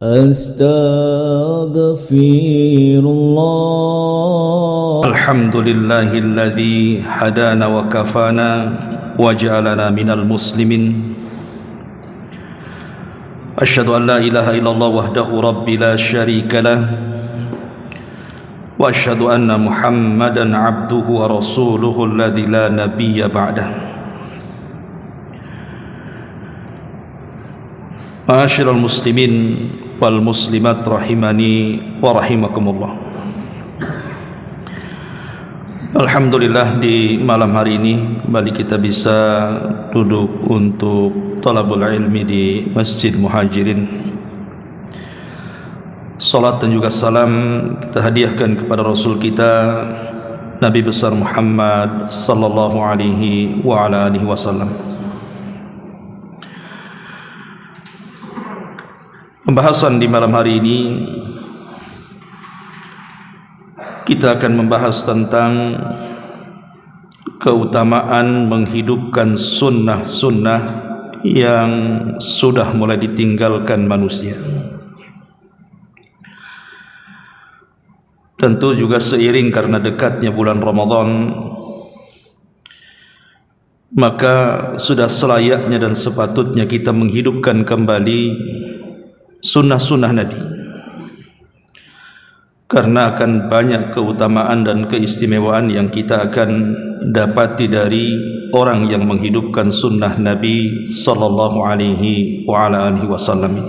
Astaghfirullah. Alhamdulillahilladzi hadana wa kafana wa ja'alana minal muslimin. Asyhadu an la ilaha illallah wahdahu rabbi la syarika lah. Wa asyhadu anna Muhammadan abduhu wa rasuluhu alladzi la nabiyya ba'dah. Ma'asyiral muslimin wal muslimat rahimani wa rahimakumullah. Alhamdulillah, di malam hari ini kembali kita bisa duduk untuk talabul ilmi di Masjid Muhajirin. Salat dan juga salam kita hadiahkan kepada Rasul kita Nabi besar Muhammad sallallahu alaihi wa ala alihi wasallam. Pembahasan di malam hari ini kita akan membahas tentang keutamaan menghidupkan sunnah-sunnah yang sudah mulai ditinggalkan manusia. Tentu juga seiring karena dekatnya bulan Ramadan, maka sudah selayaknya dan sepatutnya kita menghidupkan kembali sunnah-sunnah Nabi, karena akan banyak keutamaan dan keistimewaan yang kita akan dapati dari orang yang menghidupkan sunnah Nabi sallallahu alaihi wa ala alihi wasallam ini.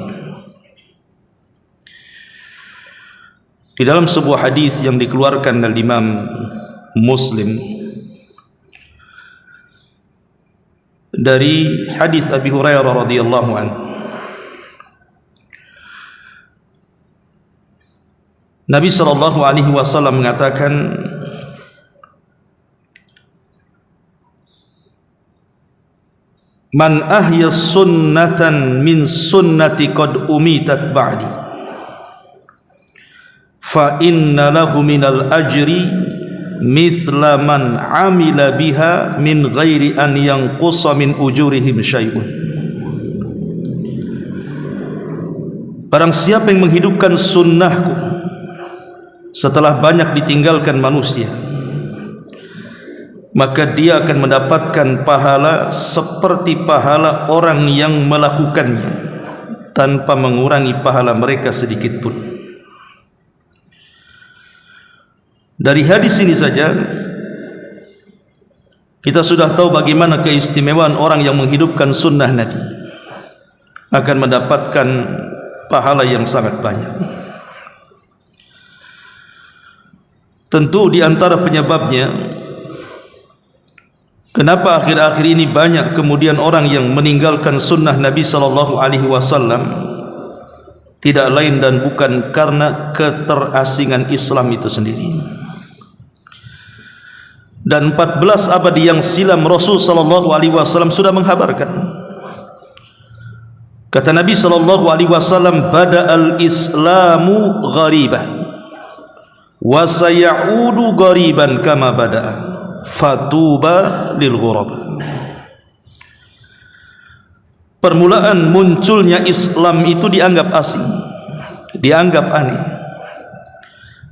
Di dalam sebuah hadis yang dikeluarkan oleh Imam Muslim dari hadis Abi Hurairah radhiyallahu anhu, Nabi sallallahu alaihi wasallam mengatakan, "Man ahya sunnatan min sunnati qad umitat ba'di, fa inna lahu minal ajri mithla man amila biha min ghairi an yanqusa min ujurihim syai'un." Barang siapa yang menghidupkan sunnahku setelah banyak ditinggalkan manusia, maka dia akan mendapatkan pahala seperti pahala orang yang melakukannya tanpa mengurangi pahala mereka sedikit pun. Dari hadis ini saja kita sudah tahu bagaimana keistimewaan orang yang menghidupkan sunnah Nabi, akan mendapatkan pahala yang sangat banyak. Tentu di antara penyebabnya kenapa akhir-akhir ini banyak kemudian orang yang meninggalkan sunnah Nabi sallallahu alaihi wasallam, tidak lain dan bukan karena keterasingan Islam itu sendiri. Dan 14 abad yang silam Rasul sallallahu alaihi wasallam sudah menghabarkan. Kata Nabi sallallahu alaihi wasallam, "Bada'al Islamu gharibah wa sayaudu ghariban kama bada'a, fatuba lil ghuraba." Permulaan munculnya Islam itu dianggap asing, dianggap aneh,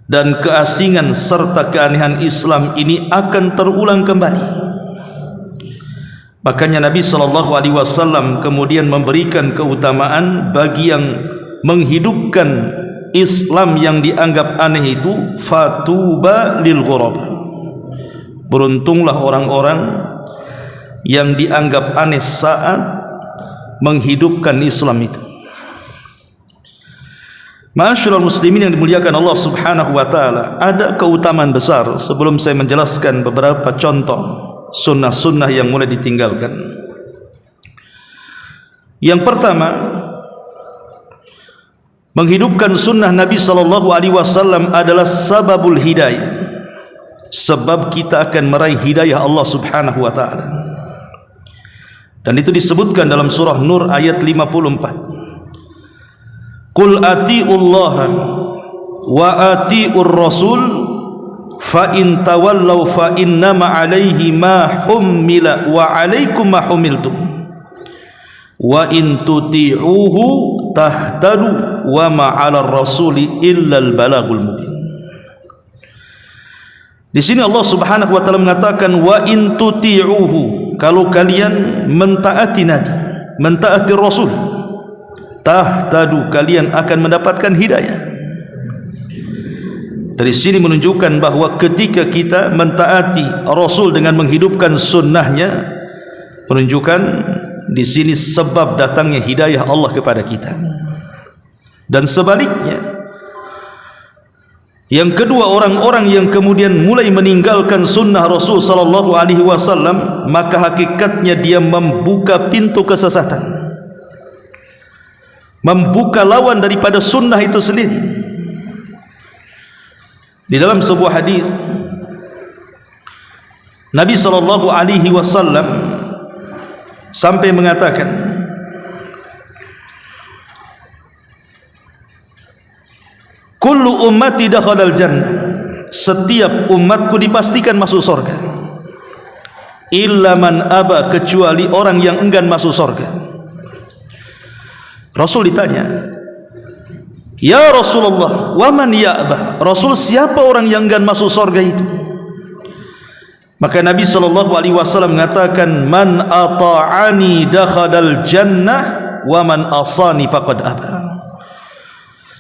dan keasingan serta keanehan Islam ini akan terulang kembali. Makanya Nabi sallallahu alaihi wasallam kemudian memberikan keutamaan bagi yang menghidupkan Islam yang dianggap aneh itu, fatuba lil ghuraba. Beruntunglah orang-orang yang dianggap aneh saat menghidupkan Islam itu. Ma'asyiral muslimin yang dimuliakan Allah Subhanahu wa taala, ada keutamaan besar sebelum saya menjelaskan beberapa contoh sunnah-sunnah yang mulai ditinggalkan. Yang pertama, menghidupkan sunnah Nabi sallallahu alaihi wasallam adalah sababul hidayah, sebab kita akan meraih hidayah Allah Subhanahu wa taala. Dan itu disebutkan dalam surah Nur ayat 54. Qul atiullaha wa atiur rasul fa in tawallaw fa innama alaihi ma hummila wa alaikum ma humiltum wa in tuti'uhu tahtadu wa ma 'alar rasuli illa al balagul mubin. Di sini Allah Subhanahu wa taala mengatakan wa in tuti'uhu, kalau kalian mentaati Nabi, mentaati Rasul, tahtadu, kalian akan mendapatkan hidayah. Dari sini menunjukkan bahawa ketika kita mentaati Rasul dengan menghidupkan sunnahnya, menunjukkan di sini sebab datangnya hidayah Allah kepada kita. Dan sebaliknya, yang kedua, orang-orang yang kemudian mulai meninggalkan sunnah Rasul sallallahu alaihi wasallam, maka hakikatnya dia membuka pintu kesesatan, membuka lawan daripada sunnah itu sendiri. Di dalam sebuah hadis Nabi sallallahu alaihi wasallam sampai mengatakan, kullu ummati dakhalal jannah, setiap umatku dipastikan masuk surga, illa man aba, kecuali orang yang enggan masuk surga. Rasul ditanya, ya Rasulullah, wa man ya'ba, Rasul, siapa orang yang enggan masuk surga itu? Maka Nabi sallallahu alaihi wasallam mengatakan, man ata'ani dakhalal jannah wa man asani faqad aba.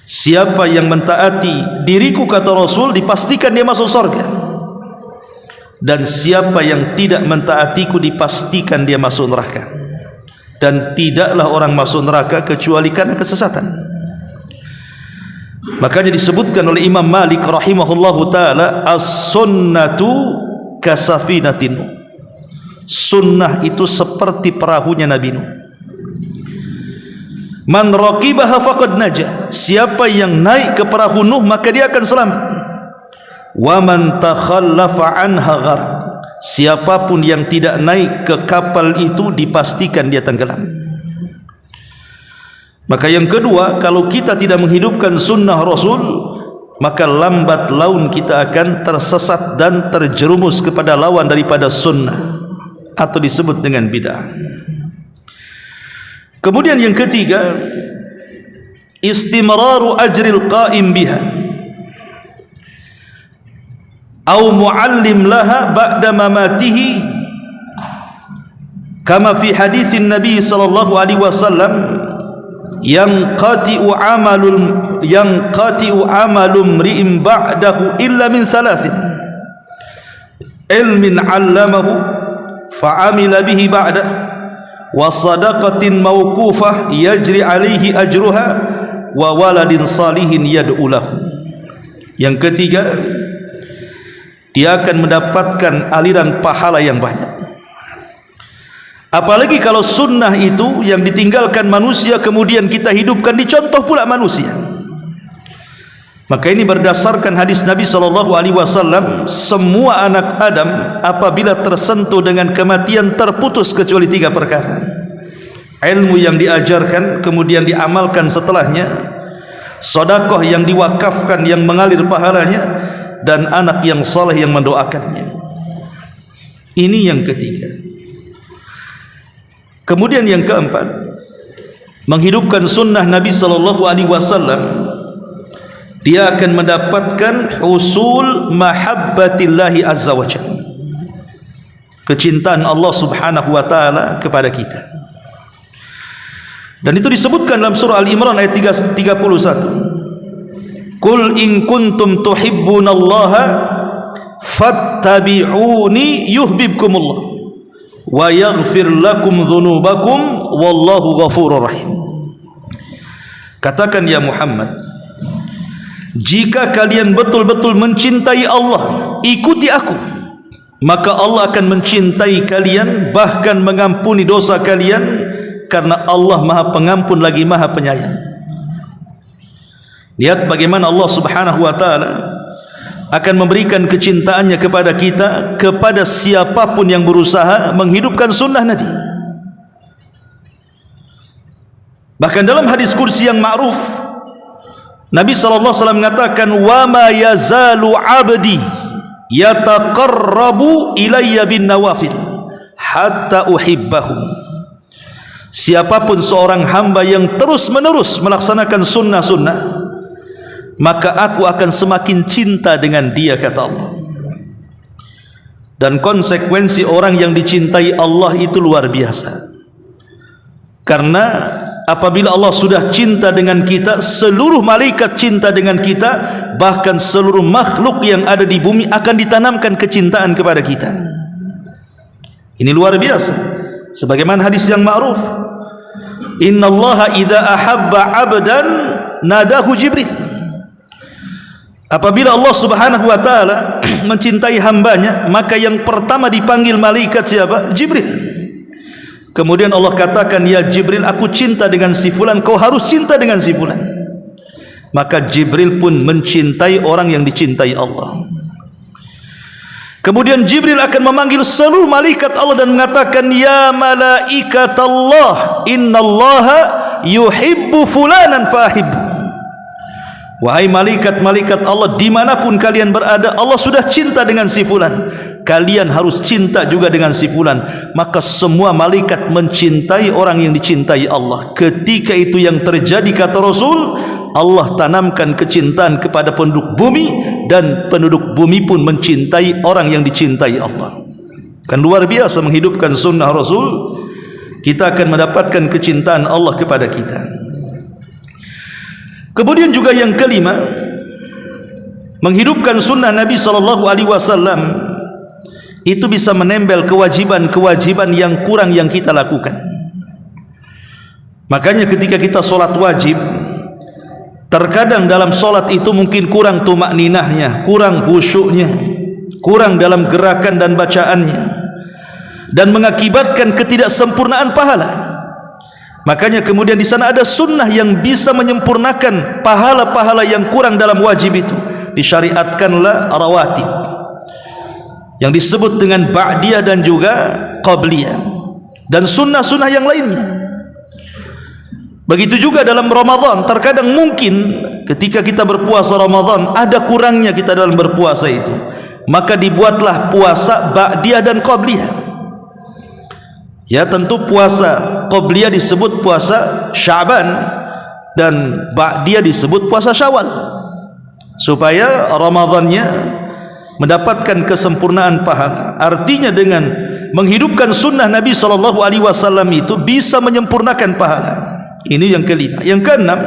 Siapa yang mentaati diriku, kata Rasul, dipastikan dia masuk surga. Dan siapa yang tidak mentaatiku, dipastikan dia masuk neraka. Dan tidaklah orang masuk neraka kecuali karena kesesatan. Makanya disebutkan oleh Imam Malik rahimahullahu ta'ala, as-sunnatu kasafinatin, sunnah itu seperti perahunya Nabi Nuh. Man raqibaha faqad najah, siapa yang naik ke perahu Nuh maka dia akan selamat. Wa man takhallafa anha gharq, siapapun yang tidak naik ke kapal itu dipastikan dia tenggelam. Maka yang kedua, kalau kita tidak menghidupkan sunnah Rasul, maka lambat laun kita akan tersesat dan terjerumus kepada lawan daripada sunnah, atau disebut dengan bid'ah. Kemudian yang ketiga, istimraru ajril qa'im biha au muallim laha ba'da mamatihi, kama fi haditsin Nabi sallallahu alaihi wasallam, yang qati'u amalum ri'im ba'dahu illa min thalathin, ilmin 'allamahu fa'amila bihi ba'dah, wa sadaqatin mawqufah yajri 'alaihi ajruha, wa waladin salihin yad'u lahu. Yang ketiga, dia akan mendapatkan aliran pahala yang banyak. Apalagi kalau sunnah itu yang ditinggalkan manusia kemudian kita hidupkan, dicontoh pula manusia. Maka ini berdasarkan hadis Nabi sallallahu alaihi wasallam, semua anak Adam apabila tersentuh dengan kematian terputus kecuali tiga perkara: ilmu yang diajarkan kemudian diamalkan setelahnya, sedekah yang diwakafkan yang mengalir pahalanya, dan anak yang saleh yang mendoakannya. Ini yang ketiga. Kemudian yang keempat, menghidupkan sunnah Nabi sallallahu alaihi wasallam, dia akan mendapatkan husul mahabbatillahi azza wa jalla, kecintaan Allah subhanahu wa ta'ala kepada kita. Dan itu disebutkan dalam surah Al-Imran ayat 31, Qul in kuntum tuhibbunallaha fattabi'uni yuhibbukumullah wa yaghfir lakum dhunubakum wallahu ghafurur rahim. Katakan ya Muhammad, jika kalian betul-betul mencintai Allah, ikuti aku, maka Allah akan mencintai kalian, bahkan mengampuni dosa kalian, karena Allah Maha Pengampun lagi Maha Penyayang. Lihat bagaimana Allah subhanahu wa ta'ala akan memberikan kecintaannya kepada kita, kepada siapapun yang berusaha menghidupkan sunnah Nabi. Bahkan dalam hadis kursi yang ma'ruf, Nabi SAW mengatakan, wa ma yazalu abdi yataqarrabu ilayya bin nawafil hatta uhibbahu. siapapun seorang hamba yang terus menerus melaksanakan sunnah-sunnah, maka aku akan semakin cinta dengan dia, kata Allah. Dan konsekuensi orang yang dicintai Allah itu luar biasa. Karena apabila Allah sudah cinta dengan kita, seluruh malaikat cinta dengan kita, bahkan seluruh makhluk yang ada di bumi akan ditanamkan kecintaan kepada kita. Ini luar biasa. Sebagaimana hadis yang ma'ruf, innallaha idza ahabba 'abdan nadahu Jibril. Apabila Allah Subhanahu wa taala mencintai hambanya, maka yang pertama dipanggil malaikat siapa? Jibril. Kemudian Allah katakan, ya Jibril, aku cinta dengan si fulan, kau harus cinta dengan si fulan. Maka Jibril pun mencintai orang yang dicintai Allah. Kemudian Jibril akan memanggil seluruh malaikat Allah dan mengatakan, ya malaikat Allah, innallaha yuhibbu fulanan fahibbu. Wahai malaikat-malaikat Allah, dimanapun kalian berada, Allah sudah cinta dengan si fulan, kalian harus cinta juga dengan si fulan. Maka semua malaikat mencintai orang yang dicintai Allah. Ketika itu yang terjadi, kata Rasul, Allah tanamkan kecintaan kepada penduduk bumi, dan penduduk bumi pun mencintai orang yang dicintai Allah. Kan luar biasa menghidupkan sunnah Rasul, kita akan mendapatkan kecintaan Allah kepada kita. Kemudian juga yang kelima, menghidupkan sunnah Nabi SAW itu bisa menempel kewajiban-kewajiban yang kurang yang kita lakukan. Makanya ketika kita sholat wajib, terkadang dalam sholat itu mungkin kurang tumakninahnya, kurang khusyuknya, kurang dalam gerakan dan bacaannya, dan mengakibatkan ketidaksempurnaan pahala. Makanya kemudian di sana ada sunnah yang bisa menyempurnakan pahala-pahala yang kurang dalam wajib itu. Disyariatkanlah rawatib yang disebut dengan ba'diyah dan juga qabliyah, dan sunnah-sunnah yang lainnya. Begitu juga dalam Ramadan, terkadang mungkin ketika kita berpuasa Ramadan ada kurangnya kita dalam berpuasa itu, maka dibuatlah puasa ba'diyah dan qabliyah. Ya, tentu puasa qabliyah disebut puasa Sya'ban, dan ba'diyah disebut puasa Syawal, supaya Ramadannya mendapatkan kesempurnaan pahala. Artinya dengan menghidupkan sunnah Nabi SAW itu bisa menyempurnakan pahala. Ini yang kelima. Yang keenam,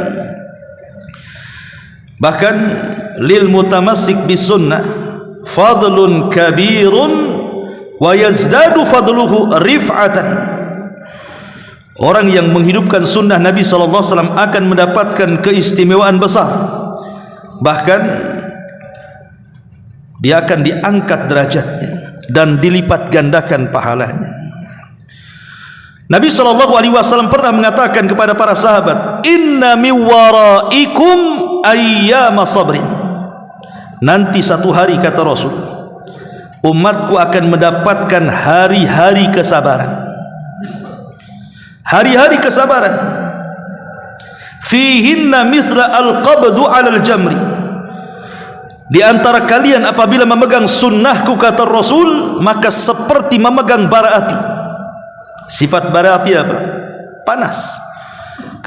bahkan lil mutamassik bis sunnah fadlun kabirun wa yazdadu fadluhu rif'atan. Orang yang menghidupkan sunnah Nabi SAW akan mendapatkan keistimewaan besar, bahkan dia akan diangkat derajatnya dan dilipat gandakan pahalanya. Nabi SAW pernah mengatakan kepada para sahabat, inna min waraikum ayyama sabrin. Nanti satu hari, kata Rasul, umatku akan mendapatkan hari-hari kesabaran. Hari-hari kesabaran. Fihinna mithla al-qabdu 'alal jamri. Di antara kalian apabila memegang sunnahku, kata Rasul, maka seperti memegang bara api. Sifat bara api apa? Panas.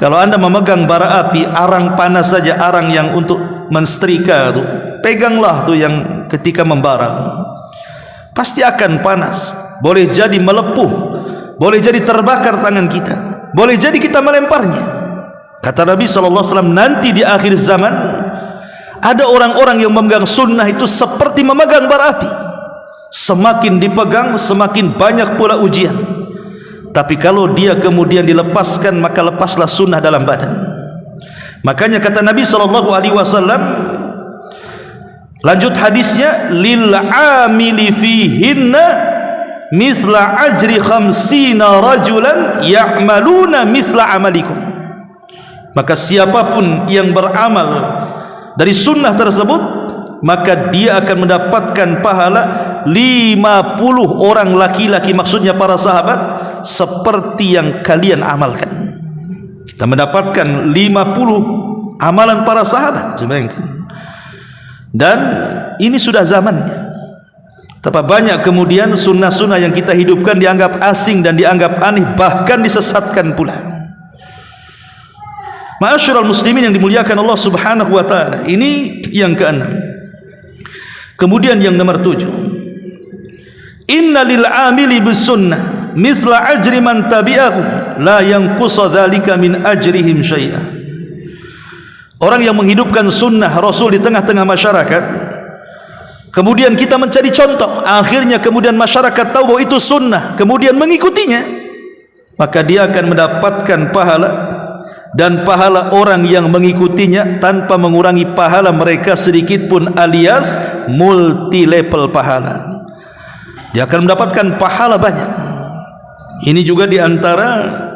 Kalau anda memegang bara api, arang panas saja, arang yang untuk mensetrika itu, peganglah tuh yang ketika membara tuh, pasti akan panas. Boleh jadi melepuh, boleh jadi terbakar tangan kita, boleh jadi kita melemparnya. Kata Nabi SAW, nanti di akhir zaman ada orang-orang yang memegang sunnah itu seperti memegang bara api. Semakin dipegang, semakin banyak pula ujian. Tapi kalau dia kemudian dilepaskan, maka lepaslah sunnah dalam badan. Makanya kata Nabi SAW, lanjut hadisnya, lil amili fihinna mithla ajri khamsina rajulan ya'maluna mithla amalikum. Maka siapapun yang beramal dari sunnah tersebut, maka dia akan mendapatkan pahala 50 orang laki-laki, maksudnya para sahabat, seperti yang kalian amalkan. Kita mendapatkan 50 amalan para sahabat, bayangkan. Dan ini sudah zamannya. Betapa banyak kemudian sunnah-sunnah yang kita hidupkan dianggap asing dan dianggap aneh, bahkan disesatkan pula. Ma'asyiral muslimin yang dimuliakan Allah Subhanahu wa taala. Ini yang keenam. Kemudian yang nomor 7. Inna lil 'amili bis sunnah mithla ajri man tabi'ahu la yanqusa dzalika min ajrihim syai'a. Orang yang menghidupkan sunnah Rasul di tengah-tengah masyarakat, kemudian kita mencari contoh, akhirnya kemudian masyarakat tahu bahwa itu sunnah, kemudian mengikutinya, maka dia akan mendapatkan pahala dan pahala orang yang mengikutinya tanpa mengurangi pahala mereka sedikit pun, alias multi level pahala. Dia akan mendapatkan pahala banyak. Ini juga diantara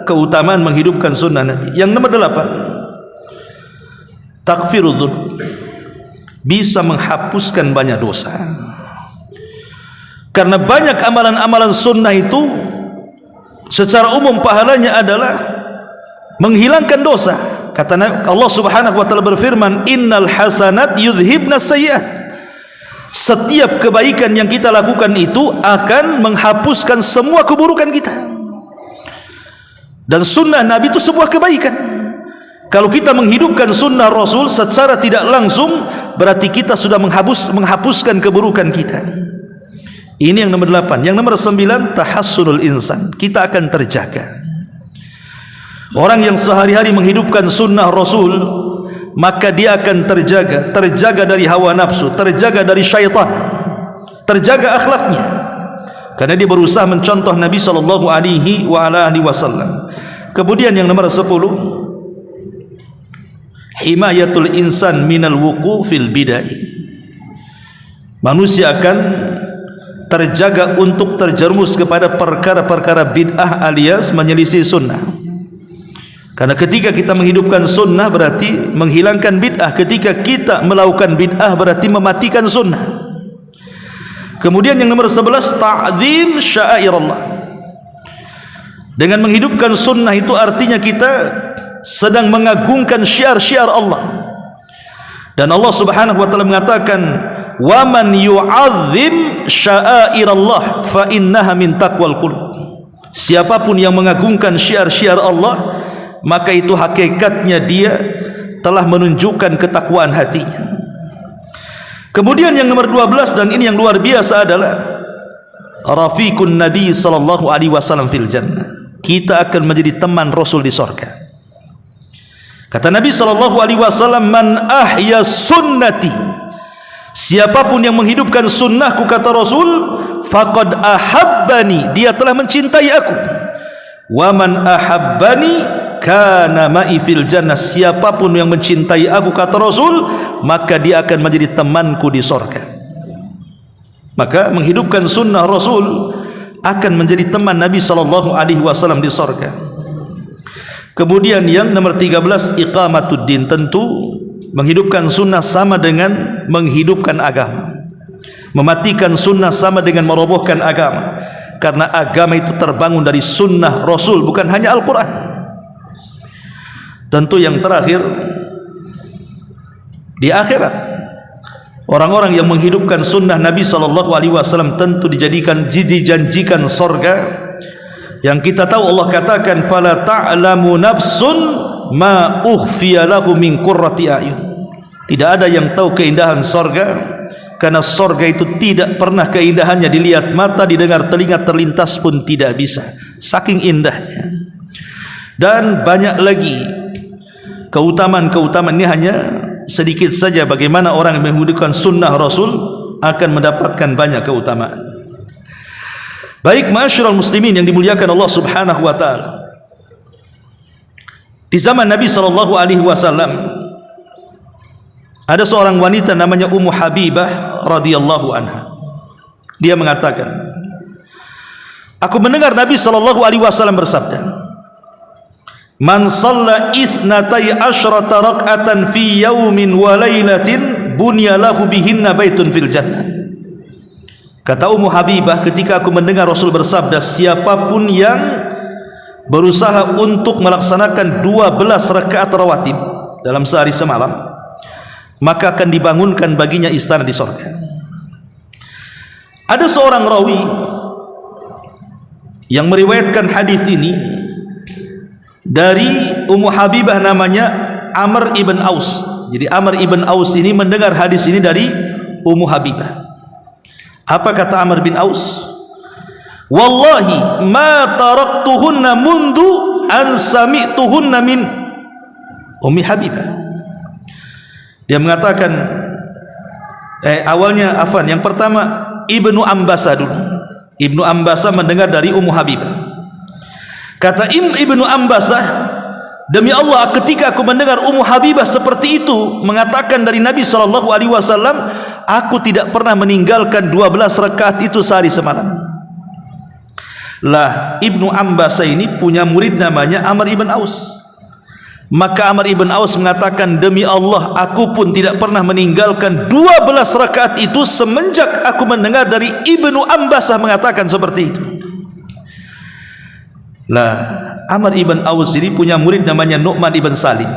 keutamaan menghidupkan sunnah Nabi. Yang nomor 8, takfirudz dzunub, bisa menghapuskan banyak dosa. Karena banyak amalan-amalan sunnah itu secara umum pahalanya adalah menghilangkan dosa. Kata Allah Subhanahu wa taala berfirman, innal hasanat yudhibnas sayyi'at. Setiap kebaikan yang kita lakukan itu akan menghapuskan semua keburukan kita. Dan sunnah Nabi itu sebuah kebaikan. Kalau kita menghidupkan sunnah Rasul secara tidak langsung, berarti kita sudah menghapuskan keburukan kita. Ini yang nomor 8. Yang nomor 9, tahassunul insan, kita akan terjaga. Orang yang sehari-hari menghidupkan sunnah Rasul, maka dia akan terjaga dari hawa nafsu, terjaga dari syaitan, terjaga akhlaknya, karena dia berusaha mencontoh Nabi sallallahu alaihi wasallam. Kemudian yang nomor 10, himayatul insan minal wuqufil bid'ah. Manusia akan terjaga untuk terjerumus kepada perkara-perkara bid'ah alias menyelisih sunnah. Karena ketika kita menghidupkan sunnah berarti menghilangkan bid'ah, ketika kita melakukan bid'ah berarti mematikan sunnah. Kemudian yang nomor 11, ta'zim sya'airallah. Dengan menghidupkan sunnah itu artinya kita sedang mengagungkan syiar-syiar Allah. Dan Allah Subhanahu wa taala mengatakan, "Wa man yu'azzim sya'airallah fa innaha min taqwal qulub." Siapapun yang mengagungkan syiar-syiar Allah, maka itu hakikatnya dia telah menunjukkan ketakwaan hatinya. Kemudian yang nomor 12, dan ini yang luar biasa, adalah rafiqun Nabi sallallahu alaihi wasallam fil jannah. Kita akan menjadi teman Rasul di surga. Kata Nabi sallallahu alaihi wasallam, man ahya sunnati, siapapun yang menghidupkan sunnahku, kata Rasul, faqad ahabbani, dia telah mencintai aku. Wa man ahabbani kana ma'i fil jannah, siapapun yang mencintai aku, kata Rasul, maka dia akan menjadi temanku di surga. Maka menghidupkan sunnah Rasul akan menjadi teman Nabi sallallahu alaihi wasallam di surga. Kemudian yang nomor 13, iqamatuddin. Tentu menghidupkan sunnah sama dengan menghidupkan agama. Mematikan sunnah sama dengan merobohkan agama. Karena agama itu terbangun dari sunnah Rasul, bukan hanya Al-Quran. Tentu yang terakhir, di akhirat orang-orang yang menghidupkan sunnah Nabi sallallahu alaihi wasallam tentu dijanjikan surga. Yang kita tahu Allah katakan, fala ta'lamu nafsun ma ukhfiya lahu min qurrati a'yun. Tidak ada yang tahu keindahan surga, karena surga itu tidak pernah keindahannya dilihat mata, didengar telinga, terlintas pun tidak bisa, saking indahnya. Dan banyak lagi keutamaan-keutamaan, ini hanya sedikit saja bagaimana orang yang menghidupkan sunnah Rasul akan mendapatkan banyak keutamaan. Baik, ma'asyiral muslimin yang dimuliakan Allah Subhanahu wa taala. Di zaman Nabi sallallahu alaihi wasallam ada seorang wanita namanya Ummu Habibah radhiyallahu anha. Dia mengatakan, aku mendengar Nabi sallallahu alaihi wasallam bersabda, man shalla itsnatai asyrata rak'atan fi yaumin wa lailatin bunya lahu bihinna baitun fil jannah. Kata Ummu Habibah, ketika aku mendengar Rasul bersabda, siapapun yang berusaha untuk melaksanakan 12 rakaat rawatib dalam sehari semalam, maka akan dibangunkan baginya istana di surga. Ada seorang rawi yang meriwayatkan hadis ini dari Ummu Habibah, namanya Amr ibn Aus. Jadi Amr ibn Aus ini mendengar hadis ini dari Ummu Habibah. Apa kata Amr bin Aus? Wallahi ma taraktuhunna mundu an sami'tuhunna min Ummi Habibah. Dia mengatakan yang pertama Ibnu Ambasa dulu. Ibnu Ambasa mendengar dari Ummu Habibah. Kata Ibnu Ambasa, demi Allah ketika aku mendengar Ummu Habibah seperti itu mengatakan dari Nabi SAW, aku tidak pernah meninggalkan 12 rakaat itu sehari semalam. Lah Ibnu Ambasa ini punya murid namanya Amr ibn Aus. Maka Amr ibn Aus mengatakan, demi Allah aku pun tidak pernah meninggalkan 12 rakaat itu semenjak aku mendengar dari Ibnu Ambasah mengatakan seperti itu. Lah Amr ibn Aus ini punya murid namanya Nu'man ibn Salim.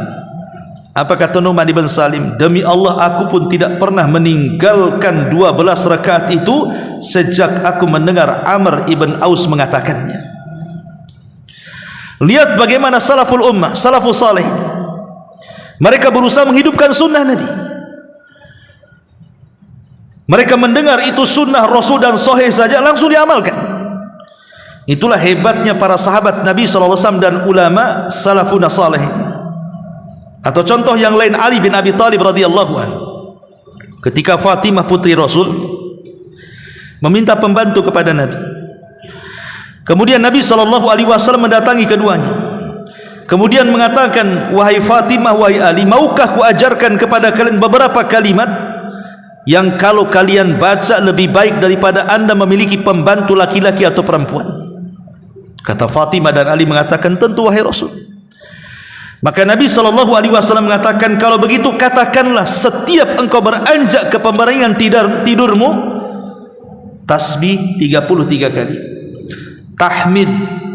Apa kata Nu'man ibn Salim? Demi Allah aku pun tidak pernah meninggalkan 12 rakaat itu sejak aku mendengar Amr ibn Aus mengatakannya. Lihat bagaimana salaful ummah, salafus salih, mereka berusaha menghidupkan sunnah Nabi. Mereka mendengar itu sunnah Rasul dan sahih saja langsung diamalkan. Itulah hebatnya para sahabat Nabi SAW dan ulama salafun salih. Atau contoh yang lain, Ali bin Abi Thalib radhiyallahu anhu, ketika Fatimah putri Rasul meminta pembantu kepada Nabi, kemudian Nabi SAW mendatangi keduanya, kemudian mengatakan, wahai Fatimah, wahai Ali, maukah ku ajarkan kepada kalian beberapa kalimat yang kalau kalian baca lebih baik daripada anda memiliki pembantu laki-laki atau perempuan? Kata Fatimah dan Ali mengatakan, tentu wahai Rasul. Maka Nabi SAW mengatakan, kalau begitu katakanlah setiap engkau beranjak ke pembaringan tidurmu, tasbih 33 kali, tahmid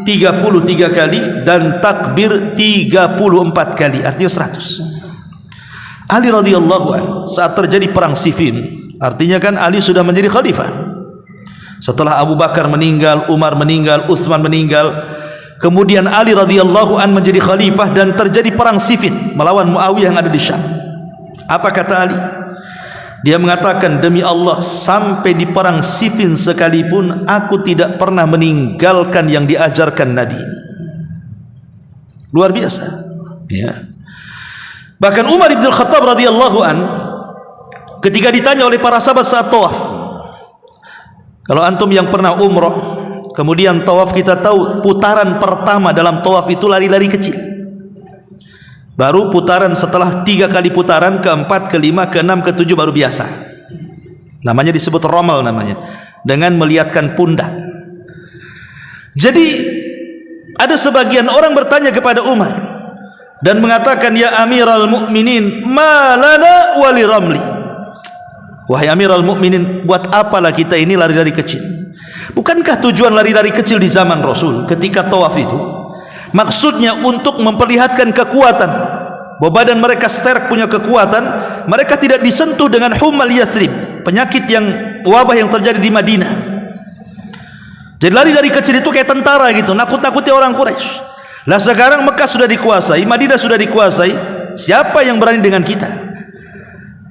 33 kali, dan takbir 34 kali, artinya 100. Ali radhiyallahu anhu saat terjadi perang Siffin, artinya kan Ali sudah menjadi khalifah setelah Abu Bakar meninggal, Umar meninggal, Utsman meninggal, kemudian Ali radhiyallahu anhu menjadi khalifah dan terjadi perang Siffin melawan Muawiyah yang ada di Syam. Apa kata Ali? Dia mengatakan, demi Allah sampai di perang Siffin sekalipun aku tidak pernah meninggalkan yang diajarkan Nabi ini. Luar biasa ya. Bahkan Umar bin Khattab radhiyallahu an ketika ditanya oleh para sahabat saat tawaf, kalau antum yang pernah umroh kemudian tawaf, kita tahu putaran pertama dalam tawaf itu lari-lari kecil, baru putaran setelah 3 kali putaran, keempat, kelima, keenam, ketujuh baru biasa, namanya disebut romal namanya, dengan melihatkan pundak. Jadi ada sebagian orang bertanya kepada Umar dan mengatakan, ya Amiral Mukminin, ma lana wali ramli, wahai Amiral Mukminin, buat apalah kita ini lari-lari kecil? Bukankah tujuan lari-lari kecil di zaman Rasul ketika tawaf itu maksudnya untuk memperlihatkan kekuatan, bahwa badan mereka sterk, punya kekuatan, mereka tidak disentuh dengan hummal Yathrib, penyakit yang wabah yang terjadi di Madinah. Jadi lari-lari kecil itu kayak tentara gitu, nakut-nakuti orang Quraisy. Lah sekarang Mekah sudah dikuasai, Madinah sudah dikuasai, siapa yang berani dengan kita?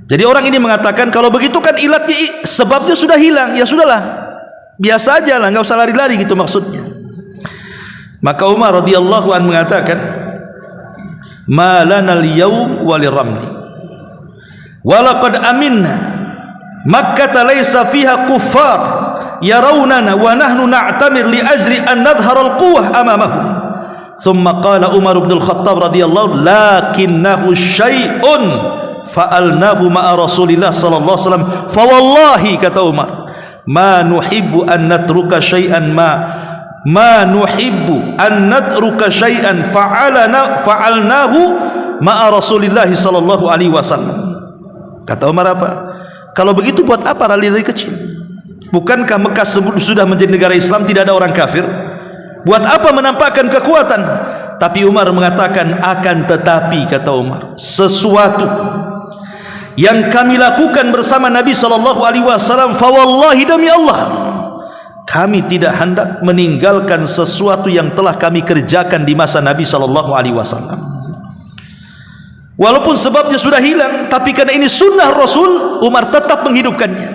Jadi orang ini mengatakan, kalau begitu kan ilatnya, sebabnya sudah hilang, ya sudahlah, biasa aja lah, nggak usah lari-lari gitu maksudnya. Maka Umar radhiyallahu anhu mengatakan, ma lana al-yawm waliramli walaqad aminna Makkah laysa fiha kuffar yarawnana wa nahnu na'tamir li ajri an nadhhar al-quwwah amamahum. Thumma qala Umar bin al-Khattab radhiyallahu, lakinnahu syai'un fa'alnahu ma'a Rasulillah sallallahu alaihi wasallam, fa wallahi, kata Umar, ma nuhibbu an natruka syai'an ma nuhibbu an natruka syai'an fa'alnahu ma'a Rasulillah sallallahu alaihi wasallam. Kata Umar apa? Kalau begitu buat apa lari-lari kecil? Bukankah Mekah sudah menjadi negara Islam, tidak ada orang kafir? Buat apa menampakkan kekuatan? Tapi Umar mengatakan, akan tetapi, kata Umar, sesuatu yang kami lakukan bersama Nabi sallallahu alaihi wasallam, fa wallahi, demi Allah, kami tidak hendak meninggalkan sesuatu yang telah kami kerjakan di masa Nabi sallallahu alaihi wasallam. Walaupun sebabnya sudah hilang, tapi karena ini sunnah Rasul, Umar tetap menghidupkannya.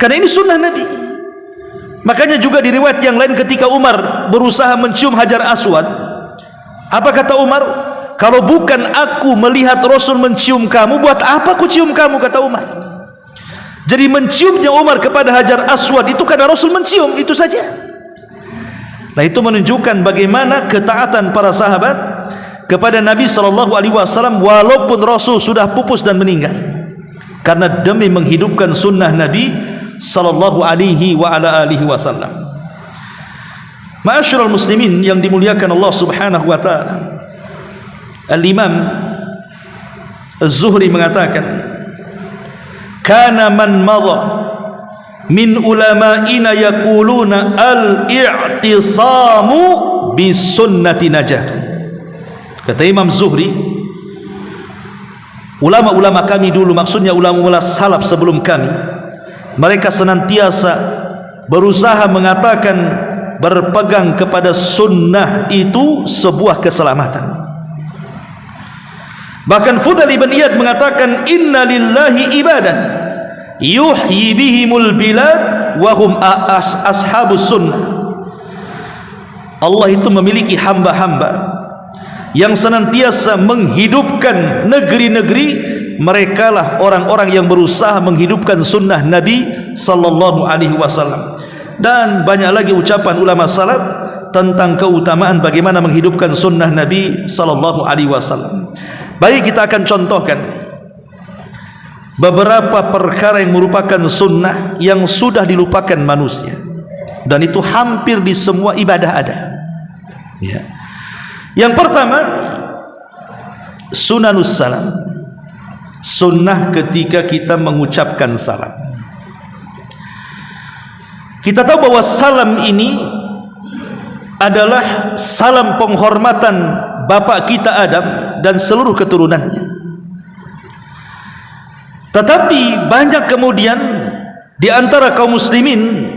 Karena ini sunnah Nabi. Makanya juga di riwayat yang lain ketika Umar berusaha mencium Hajar Aswad, apa kata Umar? Kalau bukan aku melihat Rasul mencium kamu, buat apa aku cium kamu, kata Umar. Jadi menciumnya Umar kepada Hajar Aswad itu karena Rasul mencium, itu saja. Nah, itu menunjukkan bagaimana ketaatan para sahabat kepada Nabi sallallahu alaihi wasallam walaupun Rasul sudah pupus dan meninggal, karena demi menghidupkan sunnah Nabi sallallahu alaihi wa ala alihi wasallam. Ma'asyiral muslimin yang dimuliakan Allah Subhanahu wa taala, Al-Imam Az-Zuhri mengatakan, kana man madha min ulama'ina yaquluna al-i'tisamu bi sunnati najatun. Kata Imam Zuhri, ulama-ulama kami dulu, maksudnya ulama-ulama salaf sebelum kami, mereka senantiasa berusaha mengatakan berpegang kepada sunnah itu sebuah keselamatan. Bahkan Fudail ibn Iyad mengatakan, inna lillahi ibadan yuhyi bihimul bilad wa hum ashabus sunnah. Allah itu memiliki hamba-hamba yang senantiasa menghidupkan negeri-negeri, merekalah orang-orang yang berusaha menghidupkan sunnah Nabi sallallahu alaihi wasallam. Dan banyak lagi ucapan ulama salaf tentang keutamaan bagaimana menghidupkan sunnah Nabi sallallahu alaihi wasallam. Baik, kita akan contohkan beberapa perkara yang merupakan sunnah yang sudah dilupakan manusia, dan itu hampir di semua ibadah ada, ya. Yang pertama, sunanus salam, sunnah ketika kita mengucapkan salam. Kita tahu bahwa salam ini adalah salam penghormatan bapak kita Adam dan seluruh keturunannya. Tetapi banyak kemudian di antara kaum muslimin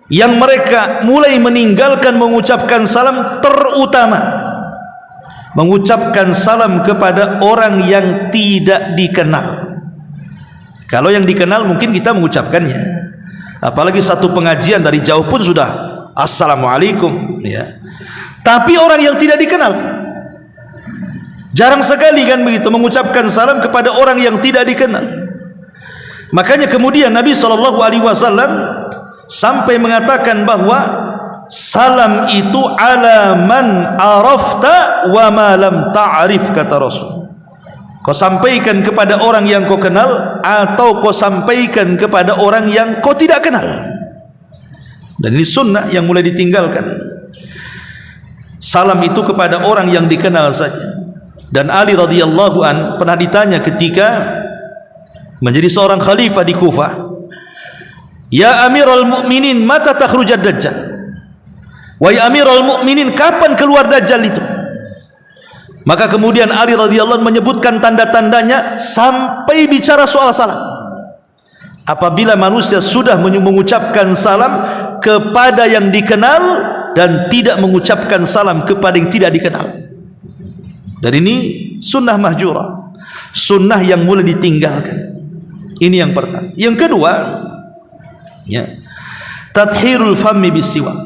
yang mereka mulai meninggalkan mengucapkan salam, terutama mengucapkan salam kepada orang yang tidak dikenal. Kalau yang dikenal mungkin kita mengucapkannya, apalagi satu pengajian dari jauh pun sudah assalamualaikum, ya. Tapi orang yang tidak dikenal, jarang sekali kan begitu mengucapkan salam kepada orang yang tidak dikenal. Makanya kemudian Nabi SAW sampai mengatakan bahwa salam itu ala man arafta wa ma lam ta'rif, kata Rasul. Kau sampaikan kepada orang yang kau kenal, atau kau sampaikan kepada orang yang kau tidak kenal. Dan ini sunnah yang mulai ditinggalkan. Salam itu kepada orang yang dikenal saja. Dan Ali radhiyallahu an pernah ditanya ketika menjadi seorang khalifah di Kufah, ya Amirul Mukminin, mata takhrujad Dajjal? Wahai Amirul Mukminin, kapan keluar Dajjal itu? Maka kemudian Ali radhiyallahu anhu menyebutkan tanda-tandanya sampai bicara soal salam. Apabila manusia sudah mengucapkan salam kepada yang dikenal dan tidak mengucapkan salam kepada yang tidak dikenal. Dan ini sunnah mahjurah, sunnah yang mulai ditinggalkan. Ini yang pertama. Yang kedua, ya, tathhirul fammi bisiwak,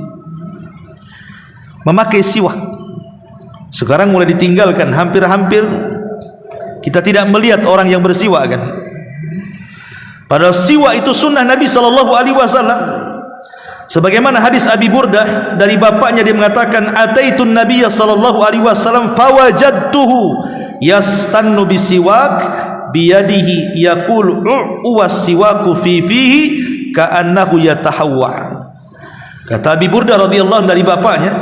memakai siwak. Sekarang mulai ditinggalkan, hampir-hampir kita tidak melihat orang yang bersiwak, kan. Padahal siwak itu sunnah Nabi SAW. Sebagaimana hadis Abi Burdah dari bapaknya, dia mengatakan, ataitun Nabiyya SAW fawajadtuhu yastannu bisiwak biyadihi yaqulu uwas siwaku fi fihi ka'annahu yatahawwa. Kata Abi Burdah radhiyallahu dari bapaknya,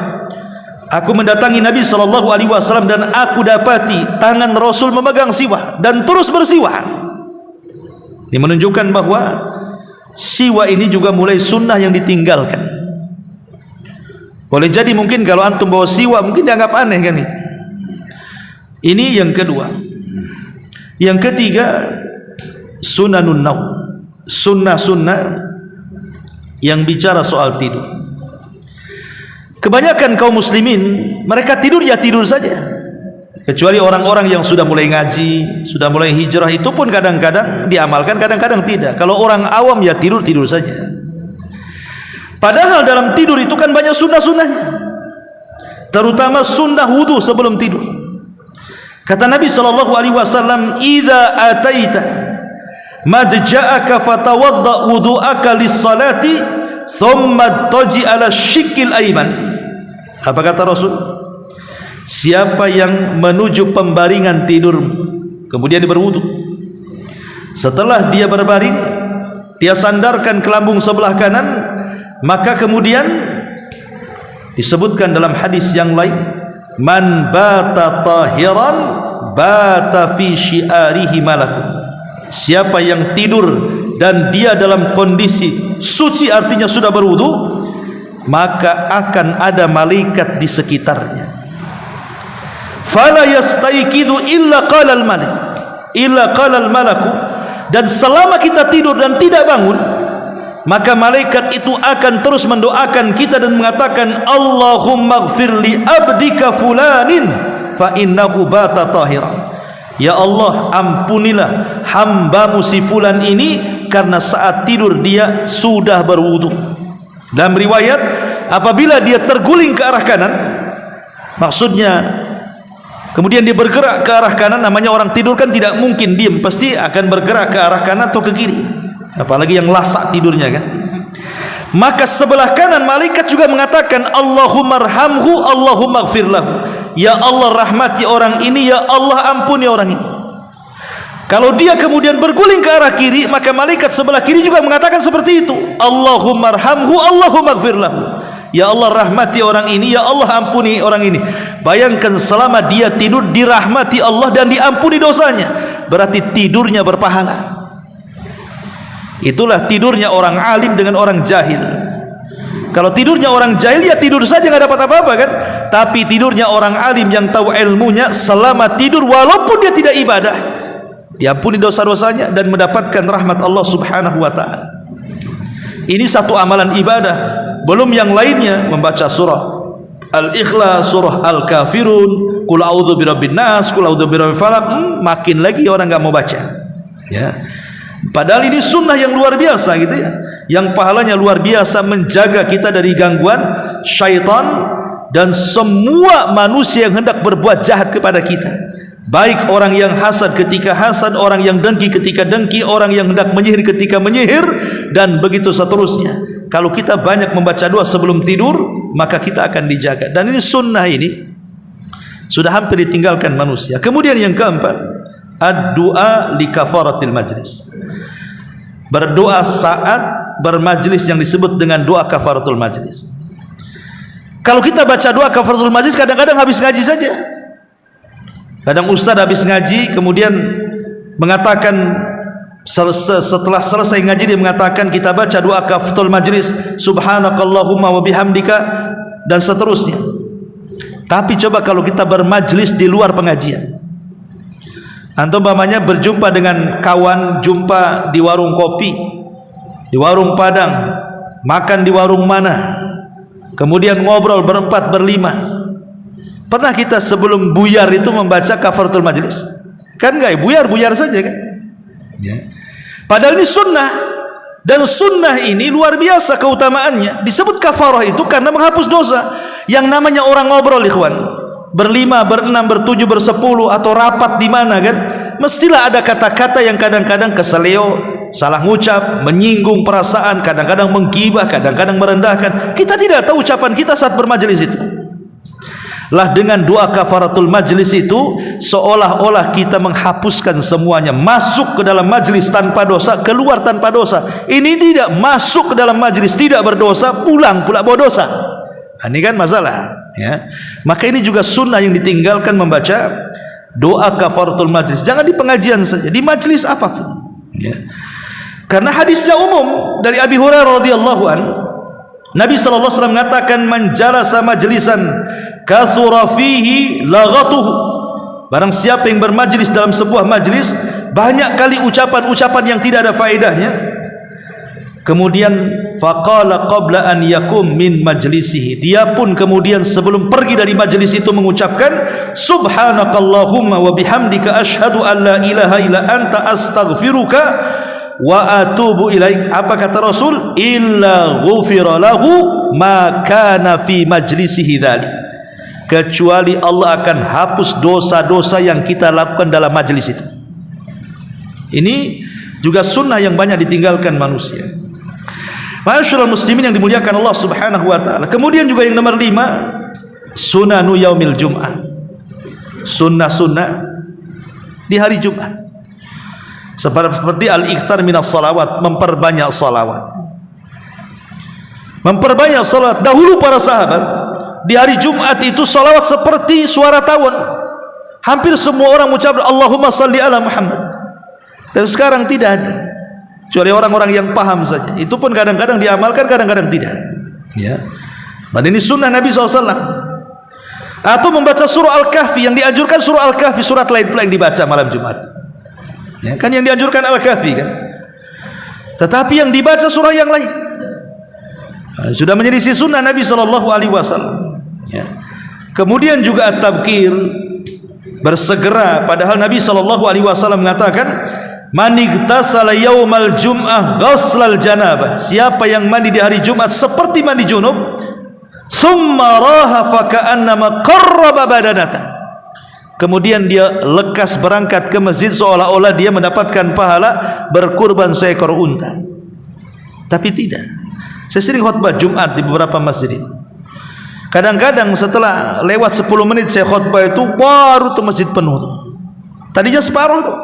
aku mendatangi Nabi SAW dan aku dapati tangan Rasul memegang siwak dan terus bersiwak. Ini menunjukkan bahwa siwak ini juga mulai sunnah yang ditinggalkan. Boleh jadi mungkin kalau antum bawa siwak mungkin dianggap aneh, kan itu. Ini yang kedua. Yang ketiga, sunanun naum, sunnah-sunnah yang bicara soal tidur. Kebanyakan kaum muslimin mereka tidur ya tidur saja, kecuali orang-orang yang sudah mulai ngaji, sudah mulai hijrah, itu pun kadang-kadang diamalkan, kadang-kadang tidak. Kalau orang awam ya tidur-tidur saja. Padahal dalam tidur itu kan banyak sunnah-sunnahnya, terutama sunnah wudu sebelum tidur. Kata Nabi SAW, "Idza ataita madja'aka fatawadda wudu'aka lis-salati thumma taji 'ala syikil ayman." Apa kata Rasul? Siapa yang menuju pembaringan tidurmu, kemudian dia berwudu, setelah dia berbaring, dia sandarkan ke lambung sebelah kanan, maka kemudian disebutkan dalam hadis yang lain, man bata tahiran bata fi syiarihi malakun. Siapa yang tidur dan dia dalam kondisi suci, artinya sudah berwudu, maka akan ada malaikat di sekitarnya. Fala yastaiqidu illa qala al-malik, illa qala al-malaku. Dan selama kita tidur dan tidak bangun, maka malaikat itu akan terus mendoakan kita dan mengatakan, Allahumma ighfir li abdika fulanin fa innahu bata tahiran. Ya Allah, ampunilah hambamu si fulan ini karena saat tidur dia sudah berwudu. Dalam riwayat, apabila dia terguling ke arah kanan, maksudnya kemudian dia bergerak ke arah kanan, namanya orang tidur kan tidak mungkin diam, pasti akan bergerak ke arah kanan atau ke kiri, apalagi yang lasak tidurnya kan. Maka sebelah kanan malaikat juga mengatakan, Allahumma arhamhu, Allahumma ighfir lahu. Ya Allah, rahmati orang ini, ya Allah, ampuni orang ini. Kalau dia kemudian berguling ke arah kiri, maka malaikat sebelah kiri juga mengatakan seperti itu, Allahumma arhamhu, Allahumma ighfir lahu. Ya Allah, rahmati orang ini, ya Allah, ampuni orang ini. Bayangkan selama dia tidur dirahmati Allah dan diampuni dosanya, berarti tidurnya berpahala. Itulah tidurnya orang alim dengan orang jahil. Kalau tidurnya orang jahil ya tidur saja, nggak dapat apa-apa kan. Tapi tidurnya orang alim yang tahu ilmunya, selama tidur walaupun dia tidak ibadah, diampuni dosa-dosanya dan mendapatkan rahmat Allah Subhanahu wa taala. Ini satu amalan ibadah, belum yang lainnya, membaca surah Al-Ikhlas, surah Al-Kafirun, Qul a'udzu birabbin nas, Qul a'udzu birabbil falaq. Makin lagi orang nggak mau baca. Ya. Padahal ini sunnah yang luar biasa gitu ya, yang pahalanya luar biasa, menjaga kita dari gangguan syaitan dan semua manusia yang hendak berbuat jahat kepada kita, baik orang yang hasad ketika hasad, orang yang dengki ketika dengki, orang yang hendak menyihir ketika menyihir, dan begitu seterusnya. Kalau kita banyak membaca doa sebelum tidur, maka kita akan dijaga. Dan ini sunnah, ini sudah hampir ditinggalkan manusia. Kemudian yang keempat, ad-du'a li kafaratil majlis, berdoa saat bermajlis yang disebut dengan doa kafaratul majlis. Kalau kita baca doa kafaratul majlis, kadang-kadang habis ngaji saja. Kadang ustaz habis ngaji kemudian mengatakan, setelah selesai ngaji dia mengatakan, kita baca doa kafaratul majlis, subhanakallahumma wa bihamdika, dan seterusnya. Tapi coba kalau kita bermajlis di luar pengajian, antum umpamanya berjumpa dengan kawan, jumpa di warung kopi, di warung Padang, makan di warung mana, kemudian ngobrol berempat berlima. Pernah kita sebelum buyar itu membaca kafaratul majlis? Kan enggak, buyar-buyar saja kan ya. Padahal ini sunnah, dan sunnah ini luar biasa keutamaannya. Disebut kafarah itu karena menghapus dosa. Yang namanya orang ngobrol, ikhwan, berlima, berenam, bertujuh, bersepuluh, atau rapat di mana kan, mestilah ada kata-kata yang kadang-kadang keseleo, salah ngucap, menyinggung perasaan, kadang-kadang menggibah, kadang-kadang merendahkan. Kita tidak tahu ucapan kita saat bermajelis itu. Lah dengan doa kafaratul majlis itu seolah-olah kita menghapuskan semuanya, masuk ke dalam majlis tanpa dosa, keluar tanpa dosa. Ini tidak, masuk ke dalam majlis tidak berdosa, pulang pula bawa dosa. Ini kan masalah ya. Maka ini juga sunnah yang ditinggalkan, membaca doa kafaratul majlis. Jangan di pengajian saja, di majlis apapun ya. Karena hadisnya umum dari Abi Hurairah radhiyallahu an, Nabi sallallahu alaihi wasallam mengatakan, man jalasa majlisan kathura fihi laghatuhu Barang siapa yang bermajlis dalam sebuah majlis, banyak kali ucapan-ucapan yang tidak ada faedahnya. Kemudian faqala qabla an yakum min majlisihi, dia pun kemudian sebelum pergi dari majlis itu mengucapkan subhanakallahumma wa bihamdika asyhadu an la ilaha illa anta astaghfiruka wa atubu ilaik. Apa kata Rasul? Illa ghufira lahu ma kana fi majlisihi dzalik, kecuali Allah akan hapus dosa-dosa yang kita lakukan dalam majlis itu. Ini juga sunnah yang banyak ditinggalkan manusia. Ma'asyiral muslimin yang dimuliakan Allah Subhanahu wa taala. Kemudian juga yang nomor 5, sunanu yaumil jum'ah, sunnah-sunnah di hari Jumat, seperti al-iktsar minas salawat, memperbanyak salawat. Memperbanyak salawat. Dahulu para sahabat di hari Jumat itu salawat seperti suara tawon. Hampir semua orang mengucap Allahumma salli ala Muhammad. Tapi sekarang tidak ada, kecuali orang-orang yang paham saja. Itu pun kadang-kadang diamalkan, kadang-kadang tidak, ya. Dan ini sunnah Nabi SAW. Atau membaca surah Al-Kahfi, yang dianjurkan surah Al-Kahfi, surat lain pula yang dibaca malam Jumat, ya, kan yang dianjurkan Al-Kahfi kan. Tetapi yang dibaca surah yang lain sudah menjadi sunnah Nabi SAW, ya. Kemudian juga at-tabkir, bersegera, padahal Nabi SAW mengatakan man igtasala yaumal jum'ah ghaslal janabah, siapa yang mandi di hari Jumat seperti mandi junub, summa raha faka'annama qarraba badanatan, kemudian dia lekas berangkat ke masjid seolah-olah dia mendapatkan pahala berkurban seekor unta. Tapi tidak. Saya sering khutbah Jumat di beberapa masjid itu. Kadang-kadang setelah lewat 10 menit saya khutbah itu baru tuh masjid penuh tuh. Tadinya separuh tuh.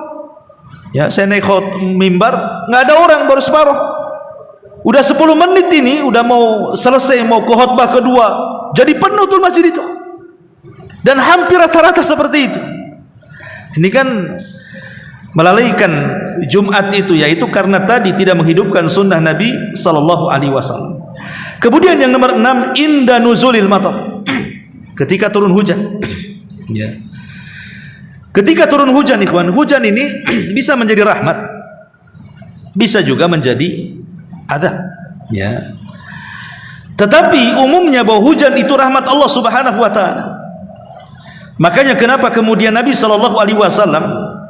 Ya, saya naik mimbar, nggak ada orang, baru separuh. Udah 10 menit ini, udah mau selesai, mau ke khutbah kedua, jadi penuh tuh masjid itu. Dan hampir rata-rata seperti itu. Ini kan melalaikan Jumat itu, yaitu karena tadi tidak menghidupkan sunnah Nabi SAW. Kemudian yang nomor 6, inda nuzulil matar, ketika turun hujan, ya. Ketika turun hujan, ikhwan, hujan ini bisa menjadi rahmat, bisa juga menjadi azab, ya. Tetapi umumnya bahwa hujan itu rahmat Allah Subhanahu wa taala. Makanya kenapa kemudian Nabi SAW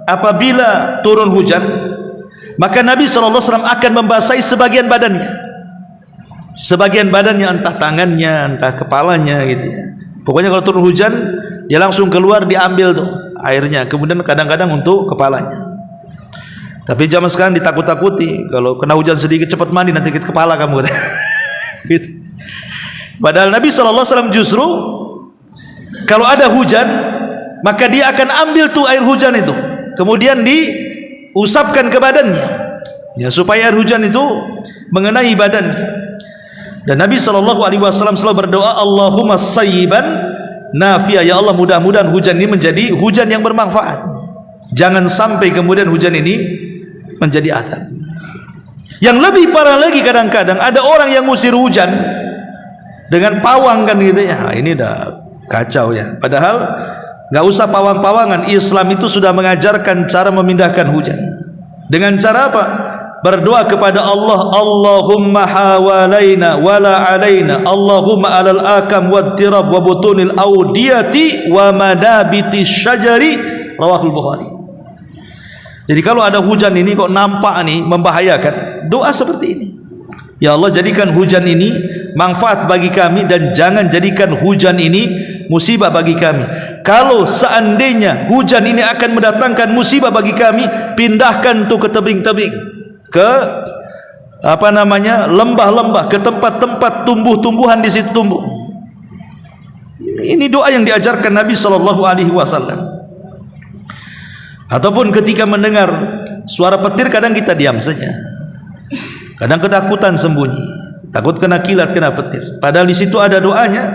apabila turun hujan, maka Nabi SAW akan membasahi sebagian badannya. Sebagian badannya, entah tangannya, entah kepalanya gitu ya. Pokoknya kalau turun hujan, dia langsung keluar, diambil tuh airnya, kemudian kadang-kadang untuk kepalanya. Tapi zaman sekarang ditakut-takuti, kalau kena hujan sedikit cepat mandi, nanti ke kepala kamu gitu. Padahal Nabi SAW justru kalau ada hujan, maka dia akan ambil tuh air hujan itu, kemudian diusapkan ke badannya, ya, supaya air hujan itu mengenai badannya. Dan Nabi SAW selalu berdoa, Allahumma sayyiban nafi'ah, ya Allah, mudah-mudahan hujan ini menjadi hujan yang bermanfaat. Jangan sampai kemudian hujan ini menjadi azab. Yang lebih parah lagi, kadang-kadang ada orang yang ngusir hujan dengan pawang kan gitu ya. Ini udah kacau ya. Padahal nggak usah pawang-pawangan. Islam itu sudah mengajarkan cara memindahkan hujan. Dengan cara apa? Berdoa kepada Allah, Allahumma hawalaina wala alaina, Allahumma alal akam wad tirab wa butunil audiyati wa madabiti syajari, rawahul Bukhari. Jadi kalau ada hujan ini kok nampak nih membahayakan, doa seperti ini, ya Allah, jadikan hujan ini manfaat bagi kami dan jangan jadikan hujan ini musibah bagi kami. Kalau seandainya hujan ini akan mendatangkan musibah bagi kami, pindahkan tuh ke tebing-tebing, ke lembah-lembah, ke tempat-tempat tumbuh-tumbuhan di situ tumbuh. Ini doa yang diajarkan Nabi SAW. Ataupun ketika mendengar suara petir, kadang kita diam saja, kadang ketakutan sembunyi, takut kena kilat, kena petir. Padahal di situ ada doanya,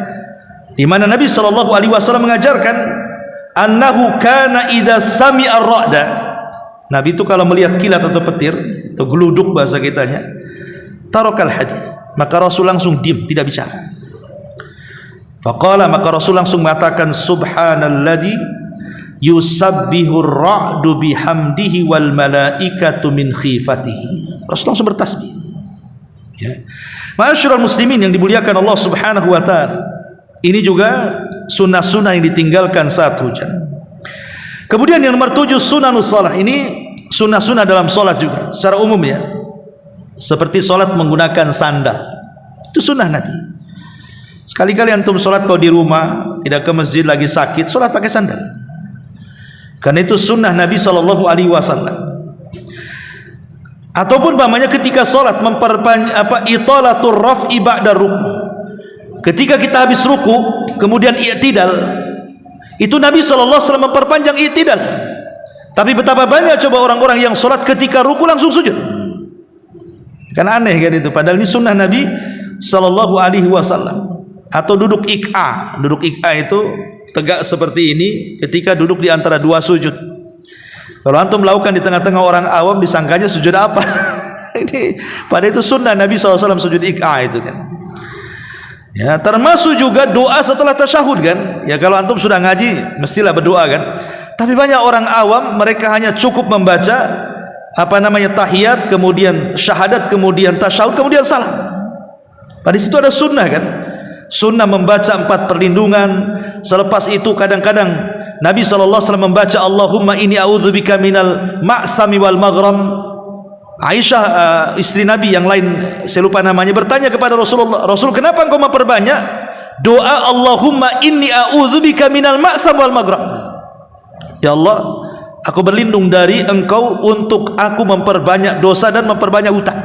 di mana Nabi SAW mengajarkan annahu kana idza sami'a ar-ra'da. Nabi itu kalau melihat kilat atau petir atau geluduk bahasa kitanya, tarakal hadis, maka Rasul langsung diam, tidak bicara. Faqala, maka Rasul langsung mengatakan subhanalladzi yusabbihur ra'du bihamdihi wal malaikatu min khifatihi. Rasulullah langsung bertasbih. Ya. Ma'asyiral muslimin yang dimuliakan Allah Subhanahu wa taala. Ini juga sunnah-sunnah yang ditinggalkan saat hujan. Kemudian yang nomor 7, sunanus shalah. Ini sunnah-sunnah dalam salat juga secara umum ya. Seperti salat menggunakan sandal. Itu sunnah Nabi. Sekali-kali antum salat kalau di rumah, tidak ke masjid lagi sakit, salat pakai sandal. Karena itu sunnah Nabi SAW. Ataupun namanya ketika salat memperpanjang italatur raf'i ba'da ruku. Ketika kita habis ruku kemudian i'tidal, itu Nabi SAW memperpanjang i'tidal. Tapi betapa banyak coba orang-orang yang salat ketika ruku langsung sujud. Kan aneh kan itu, padahal ini sunnah Nabi SAW. Atau duduk iq'a. Duduk iq'a itu tegak seperti ini ketika duduk di antara dua sujud. Kalau antum melakukan di tengah-tengah orang awam, disangkanya sujud apa? Ini pada itu sunnah Nabi SAW sujud iq'a itu kan. Ya, termasuk juga doa setelah tasyahud kan. Ya kalau antum sudah ngaji mestilah berdoa kan. Tapi banyak orang awam mereka hanya cukup membaca tahiyat, kemudian syahadat, kemudian tasyahud, kemudian salam. Pada situ ada sunnah kan. Sunnah membaca 4 perlindungan. Selepas itu kadang-kadang Nabi SAW membaca Allahumma inni a'udzubika minal ma'thami wal maghram. Aisyah istri Nabi yang lain saya lupa namanya bertanya kepada Rasulullah, Rasul kenapa engkau memperbanyak doa Allahumma inni a'udzubika minal ma'tham wal maghram? Ya Allah, aku berlindung dari engkau untuk aku memperbanyak dosa dan memperbanyak utang.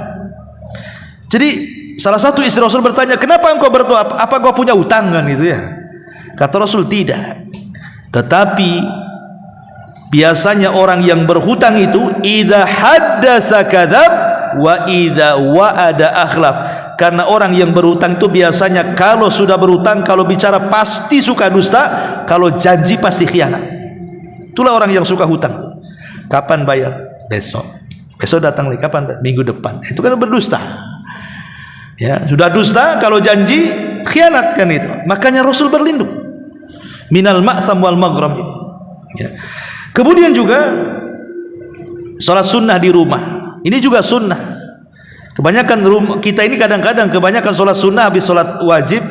Jadi salah satu istri Rasul bertanya, kenapa engkau berdoa, apa engkau punya utang kan gitu ya? Kata Rasul, tidak. Tetapi biasanya orang yang berhutang itu idza haddatsa kadzab wa idza wa'ada akhlaf. Karena orang yang berhutang itu biasanya kalau sudah berhutang, kalau bicara pasti suka dusta, kalau janji pasti khianat. Itulah orang yang suka hutang. Kapan bayar? Besok. Besok datang lagi, kapan? Minggu depan. Itu kan berdusta. Ya, sudah dusta, kalau janji khianat kan itu. Makanya Rasul berlindung minal ma'tham wal maghram ini. Ya. Kemudian juga salat sunnah di rumah. Ini juga sunnah. Kebanyakan kita ini kadang-kadang kebanyakan salat sunnah habis salat wajib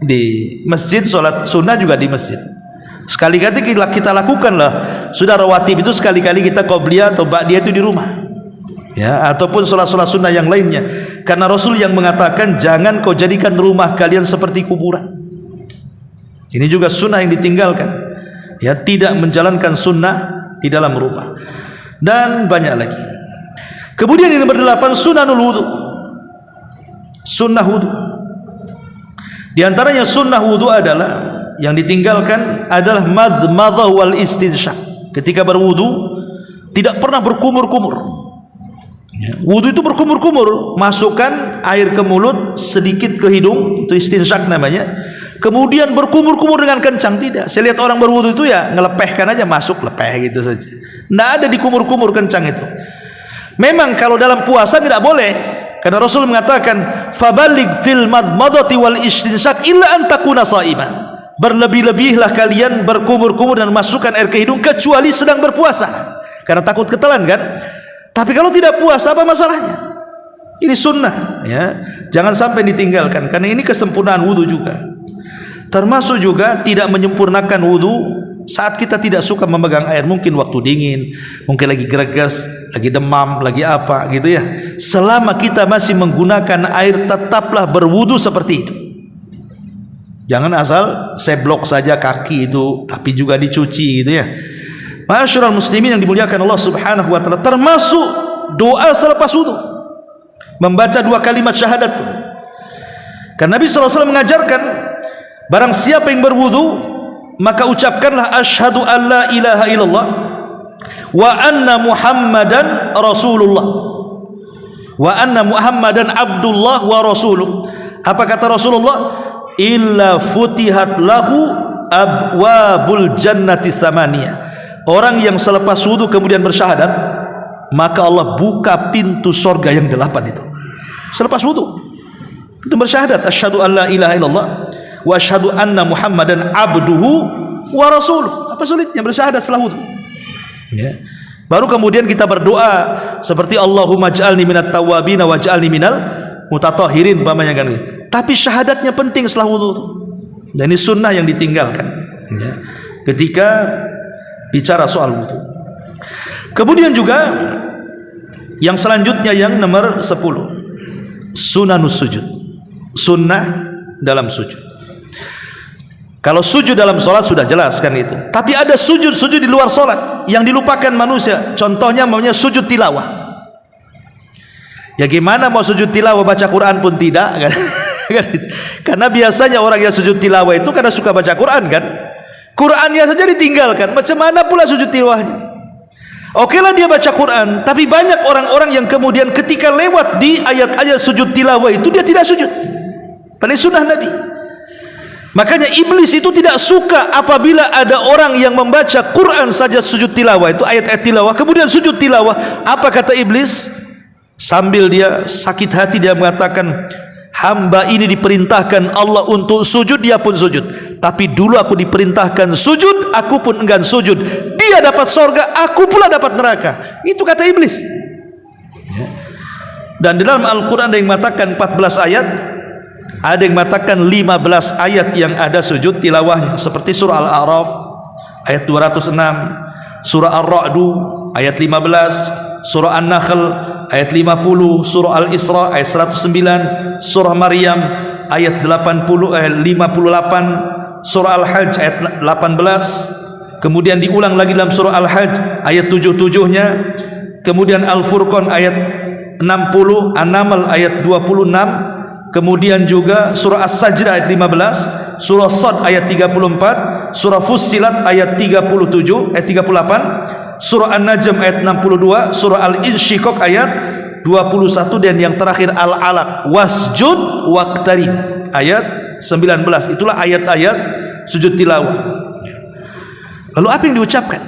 di masjid, salat sunnah juga di masjid. Sekali-kali kita lakukanlah sudah rawatib itu, sekali-kali kita qobliyah atau ba'diyah itu di rumah. Ya, ataupun salat-salat sunnah yang lainnya. Karena Rasul yang mengatakan jangan kau jadikan rumah kalian seperti kuburan. Ini juga sunnah yang ditinggalkan. Ya, tidak menjalankan sunnah di dalam rumah. Dan banyak lagi. Kemudian yang nomor 8, sunanul wudu. Sunnah wudu. Di antaranya sunnah wudu adalah yang ditinggalkan adalah madmadhah wal istinsyaq. Ketika berwudu tidak pernah berkumur-kumur. Ya, wudu itu berkumur-kumur, masukkan air ke mulut, sedikit ke hidung, itu istinsyaq namanya. Kemudian berkumur-kumur dengan kencang, tidak. Saya lihat orang berwudu itu ya ngelepehkan aja, masuk lepeh gitu saja. Tidak ada dikumur-kumur kencang itu. Memang kalau dalam puasa tidak boleh, karena Rasul mengatakan fabaligh fil madmadati wal istinsyaq illa an takuna sha'imah. Berlebih-lebihlah kalian berkumur-kumur dan masukkan air ke hidung kecuali sedang berpuasa, karena takut ketelan kan. Tapi kalau tidak puasa apa masalahnya? Ini sunnah ya. Jangan sampai ditinggalkan, karena ini kesempurnaan wudu juga. Termasuk juga tidak menyempurnakan wudu saat kita tidak suka memegang air, mungkin waktu dingin, mungkin lagi greges, lagi demam, lagi apa gitu ya. Selama kita masih menggunakan air, tetaplah berwudu seperti itu. Jangan asal seblok saja kaki itu, tapi juga dicuci gitu ya. Ma'asyiral muslimin yang dimuliakan Allah Subhanahu wa taala, termasuk doa selepas wudu, membaca 2 kalimat syahadat. Karena Nabi SAW mengajarkan, barang siapa yang berwudu maka ucapkanlah asyhadu an la ilaha illallah wa anna muhammadan rasulullah wa anna muhammadan abdullah wa rasuluh. Apa kata Rasulullah? Illa futihat lahu abwabul jannati tsamaniyah. Orang yang selepas wudu kemudian bersyahadat, maka Allah buka pintu surga yang 8 itu. Selepas wudu itu bersyahadat asyhadu an la ilaha illallah wa asyhadu anna muhammadan abduhu wa rasuluh. Apa sulitnya bersyahadat setelah wudu? Ya. Baru kemudian kita berdoa seperti Allahumma ja'alni minat tawwabin wa ja'alni minal mutatahhirin umpamanya kan. Tapi syahadatnya penting setelah wudu. Dan ini sunnah yang ditinggalkan ya, ketika bicara soal wudu. Kemudian juga yang selanjutnya yang nomor 10, sunanus sujud. Sunnah dalam sujud. Kalau sujud dalam solat sudah jelas kan itu. Tapi ada sujud-sujud di luar solat yang dilupakan manusia. Contohnya namanya sujud tilawah. Ya gimana mau sujud tilawah, baca Quran pun tidak kan? Karena biasanya orang yang sujud tilawah itu karena suka baca Quran kan. Qurannya saja ditinggalkan. Macam mana pula sujud tilawahnya? Okelah dia baca Quran, tapi banyak orang-orang yang kemudian ketika lewat di ayat-ayat sujud tilawah itu dia tidak sujud. Pada sunnah Nabi. Makanya iblis itu tidak suka apabila ada orang yang membaca Quran saja sujud tilawah, itu ayat-ayat tilawah, kemudian sujud tilawah. Apa kata iblis? Sambil dia sakit hati dia mengatakan, hamba ini diperintahkan Allah untuk sujud, dia pun sujud. Tapi dulu aku diperintahkan sujud, aku pun enggan sujud. Dia dapat sorga, aku pula dapat neraka. Itu kata iblis. Dan di dalam Al-Quran ada yang mengatakan 14 ayat, ada yang mengatakan 15 ayat yang ada sujud tilawahnya, seperti surah Al-A'raf ayat 206, surah Ar-Ra'du ayat 15, surah An-Nahl ayat 50, surah Al-Isra ayat 109, surah Maryam ayat 58, surah Al-Hajj ayat 18, kemudian diulang lagi dalam surah Al-Hajj ayat 77-nya, kemudian Al-Furqan ayat 60, An-Naml ayat 26, kemudian juga surah As-Sajdah ayat 15, surah Sad ayat 34, surah Fussilat ayat 37 ayat 38, surah An-Najm ayat 62, surah Al-Insyiqaq ayat 21, dan yang terakhir Al-Alaq wasjud waqtarib ayat 19. Itulah ayat-ayat sujud tilawah. Lalu apa yang diucapkan?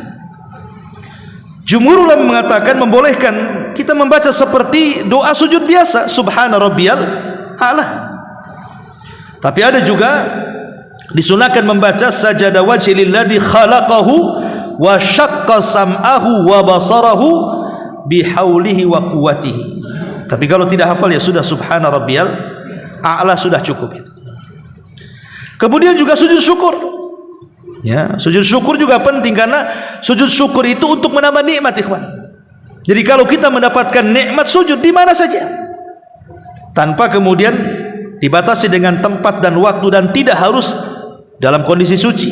Jumhur ulama mengatakan membolehkan kita membaca seperti doa sujud biasa, subhana rabbiyal a'la. Tapi ada juga disunahkan membaca sajada wajhi lilladzi khalaqahu wa syaqqa sam'ahu wa basarahu bihaulihi wa quwwatihi. Tapi kalau tidak hafal ya sudah subhana rabbiyal a'la, sudah cukup itu. Kemudian juga sujud syukur. Ya, sujud syukur juga penting karena sujud syukur itu untuk menambah nikmat, ikhwan. Jadi kalau kita mendapatkan nikmat sujud di mana saja, tanpa kemudian dibatasi dengan tempat dan waktu, dan tidak harus dalam kondisi suci.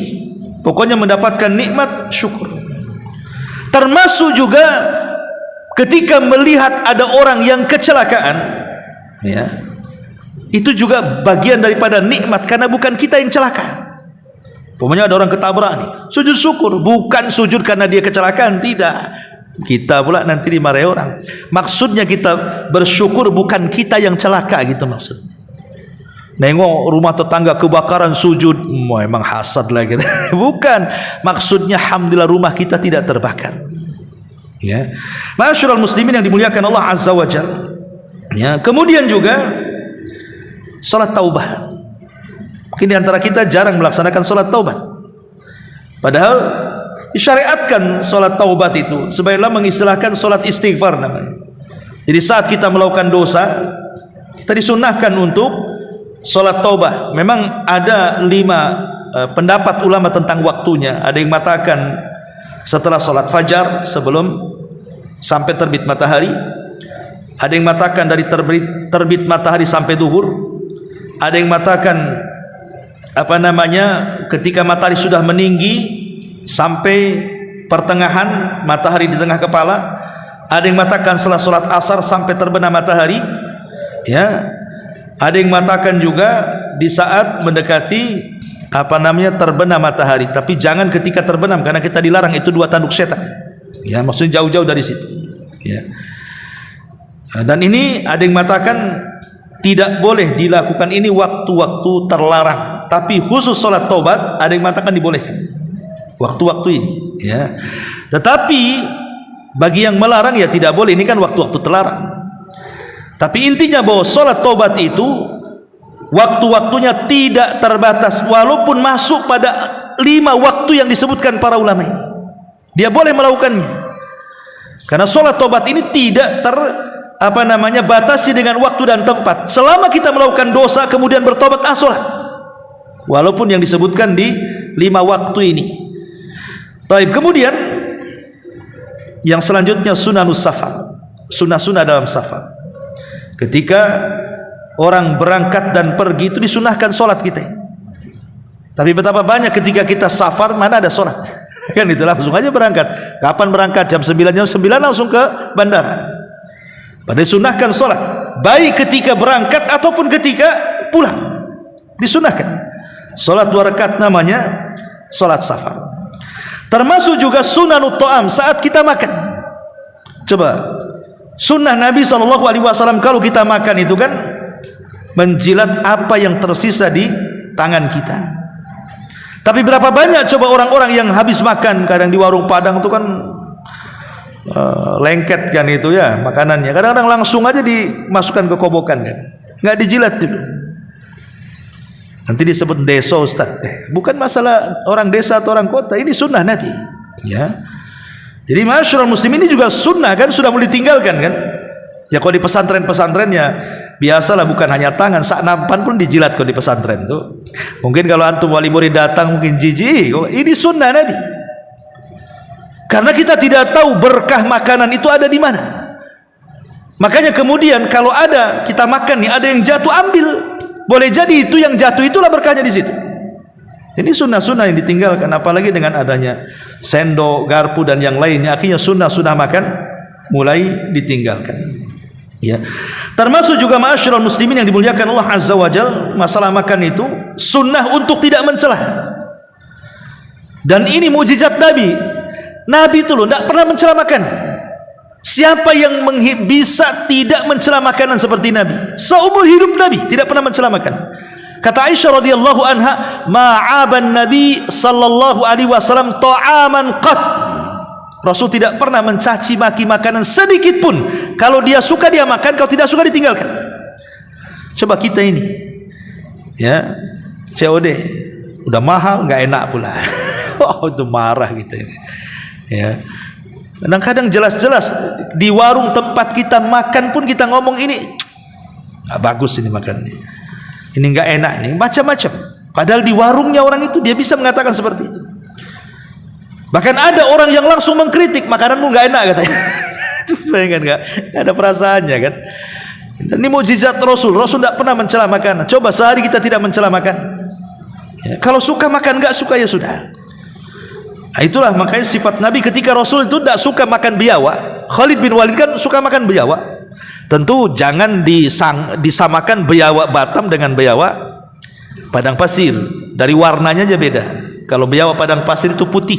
Pokoknya mendapatkan nikmat syukur. Termasuk juga ketika melihat ada orang yang kecelakaan, ya, itu juga bagian daripada nikmat karena bukan kita yang celaka. Pokoknya ada orang ketabrak nih, sujud syukur, bukan sujud karena dia kecelakaan, tidak. Kita pula nanti dimarahi orang. Maksudnya kita bersyukur bukan kita yang celaka gitu maksudnya. Nengok rumah tetangga kebakaran sujud, emang hasad lah gitu. Bukan, maksudnya alhamdulillah rumah kita tidak terbakar. Ya, masyaallah muslimin yang dimuliakan Allah Azza wa Jalla. Ya, kemudian juga salat taubah. Mungkin di antara kita jarang melaksanakan salat taubat. Padahal disyariatkan salat taubat itu, sebaiknya mengistilahkan salat istighfar namanya. Jadi saat kita melakukan dosa, kita disunnahkan untuk salat taubah. Memang ada 5 pendapat ulama tentang waktunya. Ada yang mengatakan setelah salat fajar, sebelum sampai terbit matahari. Ada yang mengatakan dari terbit matahari sampai zuhur. Ada yang mengatakan ketika matahari sudah meninggi sampai pertengahan, matahari di tengah kepala. Ada yang mengatakan setelah sholat asar sampai terbenam matahari, ya. Ada yang mengatakan juga di saat mendekati terbenam matahari, tapi jangan ketika terbenam karena kita dilarang, itu 2 tanduk setan, ya, maksudnya jauh-jauh dari situ, ya. Dan ini ada yang mengatakan tidak boleh dilakukan ini waktu-waktu terlarang, tapi khusus sholat taubat ada yang mengatakan dibolehkan waktu-waktu ini, ya. Tetapi bagi yang melarang ya tidak boleh, ini kan waktu-waktu terlarang. Tapi intinya bahwa sholat taubat itu waktu-waktunya tidak terbatas, walaupun masuk pada 5 waktu yang disebutkan para ulama ini. Dia boleh melakukannya. Karena sholat tobat ini tidak batasi dengan waktu dan tempat. Selama kita melakukan dosa kemudian bertobat, sholat. Walaupun yang disebutkan di 5 waktu ini. Baik, kemudian yang selanjutnya sunanus safar. Sunnah-sunnah dalam safar. Ketika orang berangkat dan pergi itu disunahkan sholat kita ini. Tapi betapa banyak ketika kita safar mana ada sholat. Kan itu langsung aja berangkat. Kapan berangkat? Jam 9, jam 9 langsung ke bandara. Padahal disunahkan sholat, baik ketika berangkat ataupun ketika pulang. Disunahkan sholat 2 rakaat, namanya sholat safar. Termasuk juga sunanut ta'am, saat kita makan. Coba sunnah Nabi SAW kalau kita makan itu kan menjilat apa yang tersisa di tangan kita. Tapi berapa banyak coba orang-orang yang habis makan, kadang di warung Padang itu kan lengket kan itu ya makanannya, kadang-kadang langsung aja dimasukkan ke kobokan kan, nggak dijilat dulu. Nanti disebut desa Ustaz. Bukan masalah orang desa atau orang kota, ini sunnah Nabi ya. Jadi masyarakat muslim ini juga sunnah kan, sudah mulai ditinggalkan kan ya. Kalau di pesantren-pesantren ya biasalah, bukan hanya tangan, sak nampan pun dijilat kalau di pesantren tuh. Mungkin kalau antum wali murid datang mungkin jijik, ini sunnah Nabi. Karena kita tidak tahu berkah makanan itu ada di mana. Makanya kemudian kalau ada kita makan nih, ada yang jatuh, ambil. Boleh jadi itu yang jatuh itulah berkahnya di situ. Ini sunnah-sunnah yang ditinggalkan, apalagi dengan adanya sendok, garpu dan yang lainnya. Akhirnya sunnah-sunnah makan mulai ditinggalkan. Ya. Termasuk juga ma'asyiral muslimin yang dimuliakan Allah Azza wa Jalla, masalah makan itu sunnah untuk tidak mencela. Dan ini mukjizat Nabi. Nabi itu loh tidak pernah mencela makanan. Siapa yang bisa tidak mencela makanan seperti Nabi? Seumur hidup Nabi tidak pernah mencela makanan. Kata Aisyah radhiyallahu anha, ma'aban Nabi sallallahu alaihi wasallam ta'aman qat. Rasul tidak pernah mencaci maki makanan sedikit pun. Kalau dia suka dia makan, kalau tidak suka ditinggalkan. Coba kita ini ya, COD udah mahal, nggak enak pula. Oh, itu marah kita ini ya. Kadang-kadang jelas-jelas di warung tempat kita makan pun kita ngomong ini nggak bagus ini makan ini nggak enak ini, macam-macam. Padahal di warungnya orang itu dia bisa mengatakan seperti itu. Bahkan ada orang yang langsung mengkritik, makananmu nggak enak katanya. Itu bayangkan, nggak ada perasaannya kan. Dan ini mukjizat Rasul. Rasul tidak pernah mencela makanan. Coba sehari kita tidak mencela makan ya, kalau suka makan, nggak suka ya sudah. Nah, itulah makanya sifat Nabi. Ketika Rasul itu tidak suka makan biawak, Khalid bin Walid kan suka makan biawak. Tentu jangan disamakan biawak Batam dengan biawak padang pasir. Dari warnanya aja beda. Kalau biawak padang pasir itu putih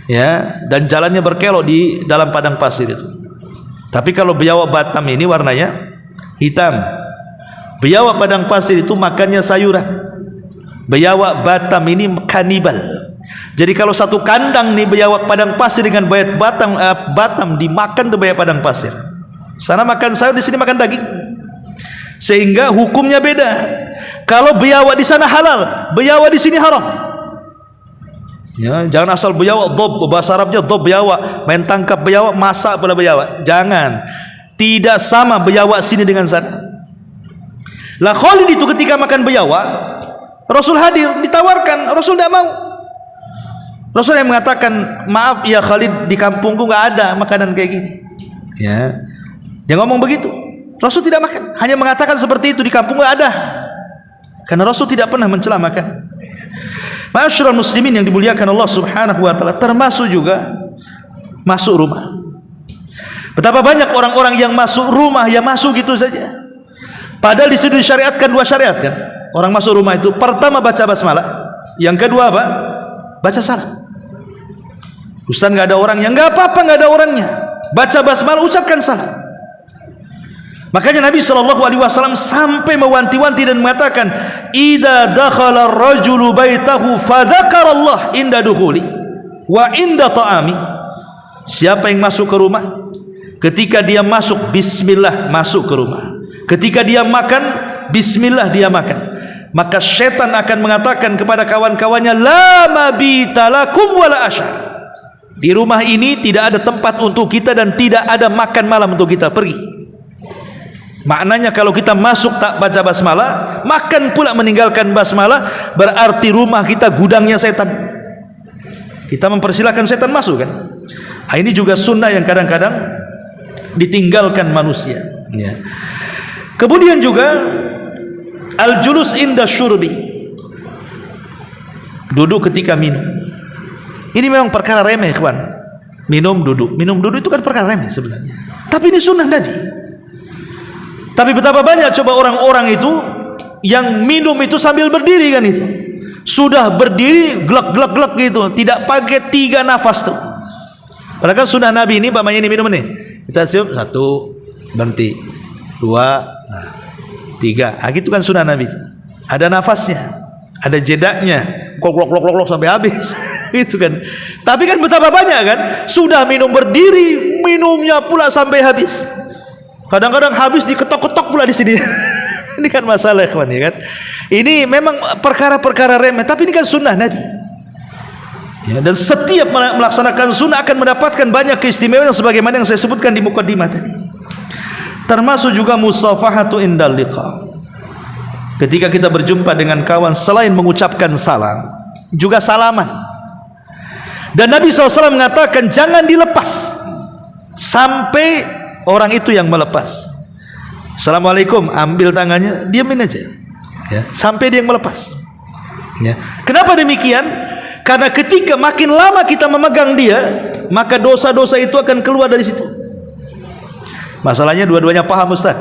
ya, dan jalannya berkelok di dalam padang pasir itu. Tapi kalau biawak Batam ini warnanya hitam. Biawak padang pasir itu makannya sayuran. Biawak Batam ini kanibal. Jadi kalau satu kandang nih biawak padang pasir dengan biawak Batam dimakan tuh biawak padang pasir. Sana makan sayur, di sini makan daging. Sehingga hukumnya beda. Kalau biawak di sana halal, biawak di sini haram. Ya, jangan asal biawak dhob, bahasa Arabnya dhob biawak, main tangkap biawak, masak pula biawak. Jangan. Tidak sama biawak sini dengan sana. Lah Khalid itu ketika makan biawak, Rasul hadir, ditawarkan, Rasul tidak mau. Rasul yang mengatakan, maaf ya Khalid, di kampungku nggak ada makanan kayak gini. Ya, dia ngomong begitu. Rasul tidak makan, hanya mengatakan seperti itu, di kampung nggak ada. Karena Rasul tidak pernah mencela makan. Ma'asyiral muslimin yang dimuliakan Allah Subhanahu wa taala, termasuk juga masuk rumah. Betapa banyak orang-orang yang masuk rumah, ya masuk gitu saja. Padahal di situ disyariatkan 2 syariat kan. Orang masuk rumah itu pertama baca basmalah, yang kedua apa? Baca salam. Ustaz nggak ada orangnya, nggak apa-apa, nggak ada orangnya. Baca basmalah, ucapkan salam. Makanya Nabi SAW sampai mewanti-wanti dan mengatakan, "Idza dakhala ar-rajulu baitahu fadzakara Allah inda dukhuli wa inda ta'ami." Siapa yang masuk ke rumah, ketika dia masuk bismillah masuk ke rumah. Ketika dia makan bismillah dia makan. maka setan akan mengatakan kepada kawan-kawannya, la mabita lakum wala asya. Di rumah ini tidak ada tempat untuk kita dan tidak ada makan malam untuk kita, pergi. Maknanya kalau kita masuk tak baca basmalah, makan pula meninggalkan basmalah, berarti rumah kita gudangnya setan. Kita mempersilahkan setan masuk kan. Ini juga sunnah yang kadang-kadang ditinggalkan manusia, ya. Kemudian juga al-julus inda syurbi, duduk ketika minum. Ini memang perkara remeh, kawan. Minum duduk itu kan perkara remeh sebenarnya, tapi ini sunnah Nabi. Tapi betapa banyak coba orang-orang itu yang minum itu sambil berdiri kan, itu sudah berdiri glek gitu, tidak pakai 3 nafas tuh. Padahal kan sunnah Nabi ini, bapaknya ini minum nih, kita cium 1, berhenti, 2, 3, gitu kan sunnah Nabi. Ada nafasnya, ada jedaknya, klok sampai habis. Itu kan. Tapi kan betapa banyak kan, sudah minum berdiri, minumnya pula sampai habis. Kadang-kadang habis diketok-ketok pula di sini. Ini kan masalah, kawan, ya kan. Ini memang perkara-perkara remeh, tapi ini kan sunnah Nabi. Ya, dan setiap melaksanakan sunnah akan mendapatkan banyak keistimewaan sebagaimana yang saya sebutkan di mukadimah tadi. Termasuk juga musafahatu indal liqa. Ketika kita berjumpa dengan kawan, selain mengucapkan salam, juga salaman. Dan Nabi SAW mengatakan jangan dilepas sampai orang itu yang melepas. Assalamualaikum, ambil tangannya, diamin aja, ya, sampai dia yang melepas, ya. Kenapa demikian? Karena ketika makin lama kita memegang dia, maka dosa-dosa itu akan keluar dari situ. Masalahnya dua-duanya paham, Ustaz.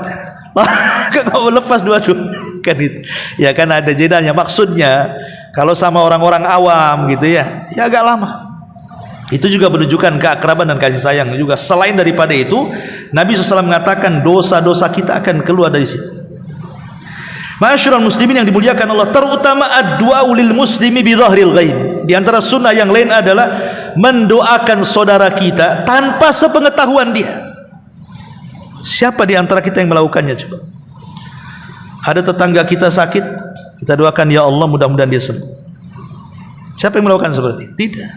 Kalau lepas dua-dua kan itu, ya kan ada jedanya. Maksudnya kalau sama orang-orang awam gitu ya agak lama. Itu juga menunjukkan keakraban dan kasih sayang juga. Selain daripada itu, Nabi SAW mengatakan dosa-dosa kita akan keluar dari situ. Ma'asyiral muslimin yang dimuliakan Allah, terutama ad-du'a lil muslimi bi dhahril ghaib. Di antara sunnah yang lain adalah mendoakan saudara kita tanpa sepengetahuan dia. Siapa di antara kita yang melakukannya coba? Ada tetangga kita sakit, kita doakan, ya Allah mudah-mudahan dia sembuh. Siapa yang melakukan seperti itu? Tidak.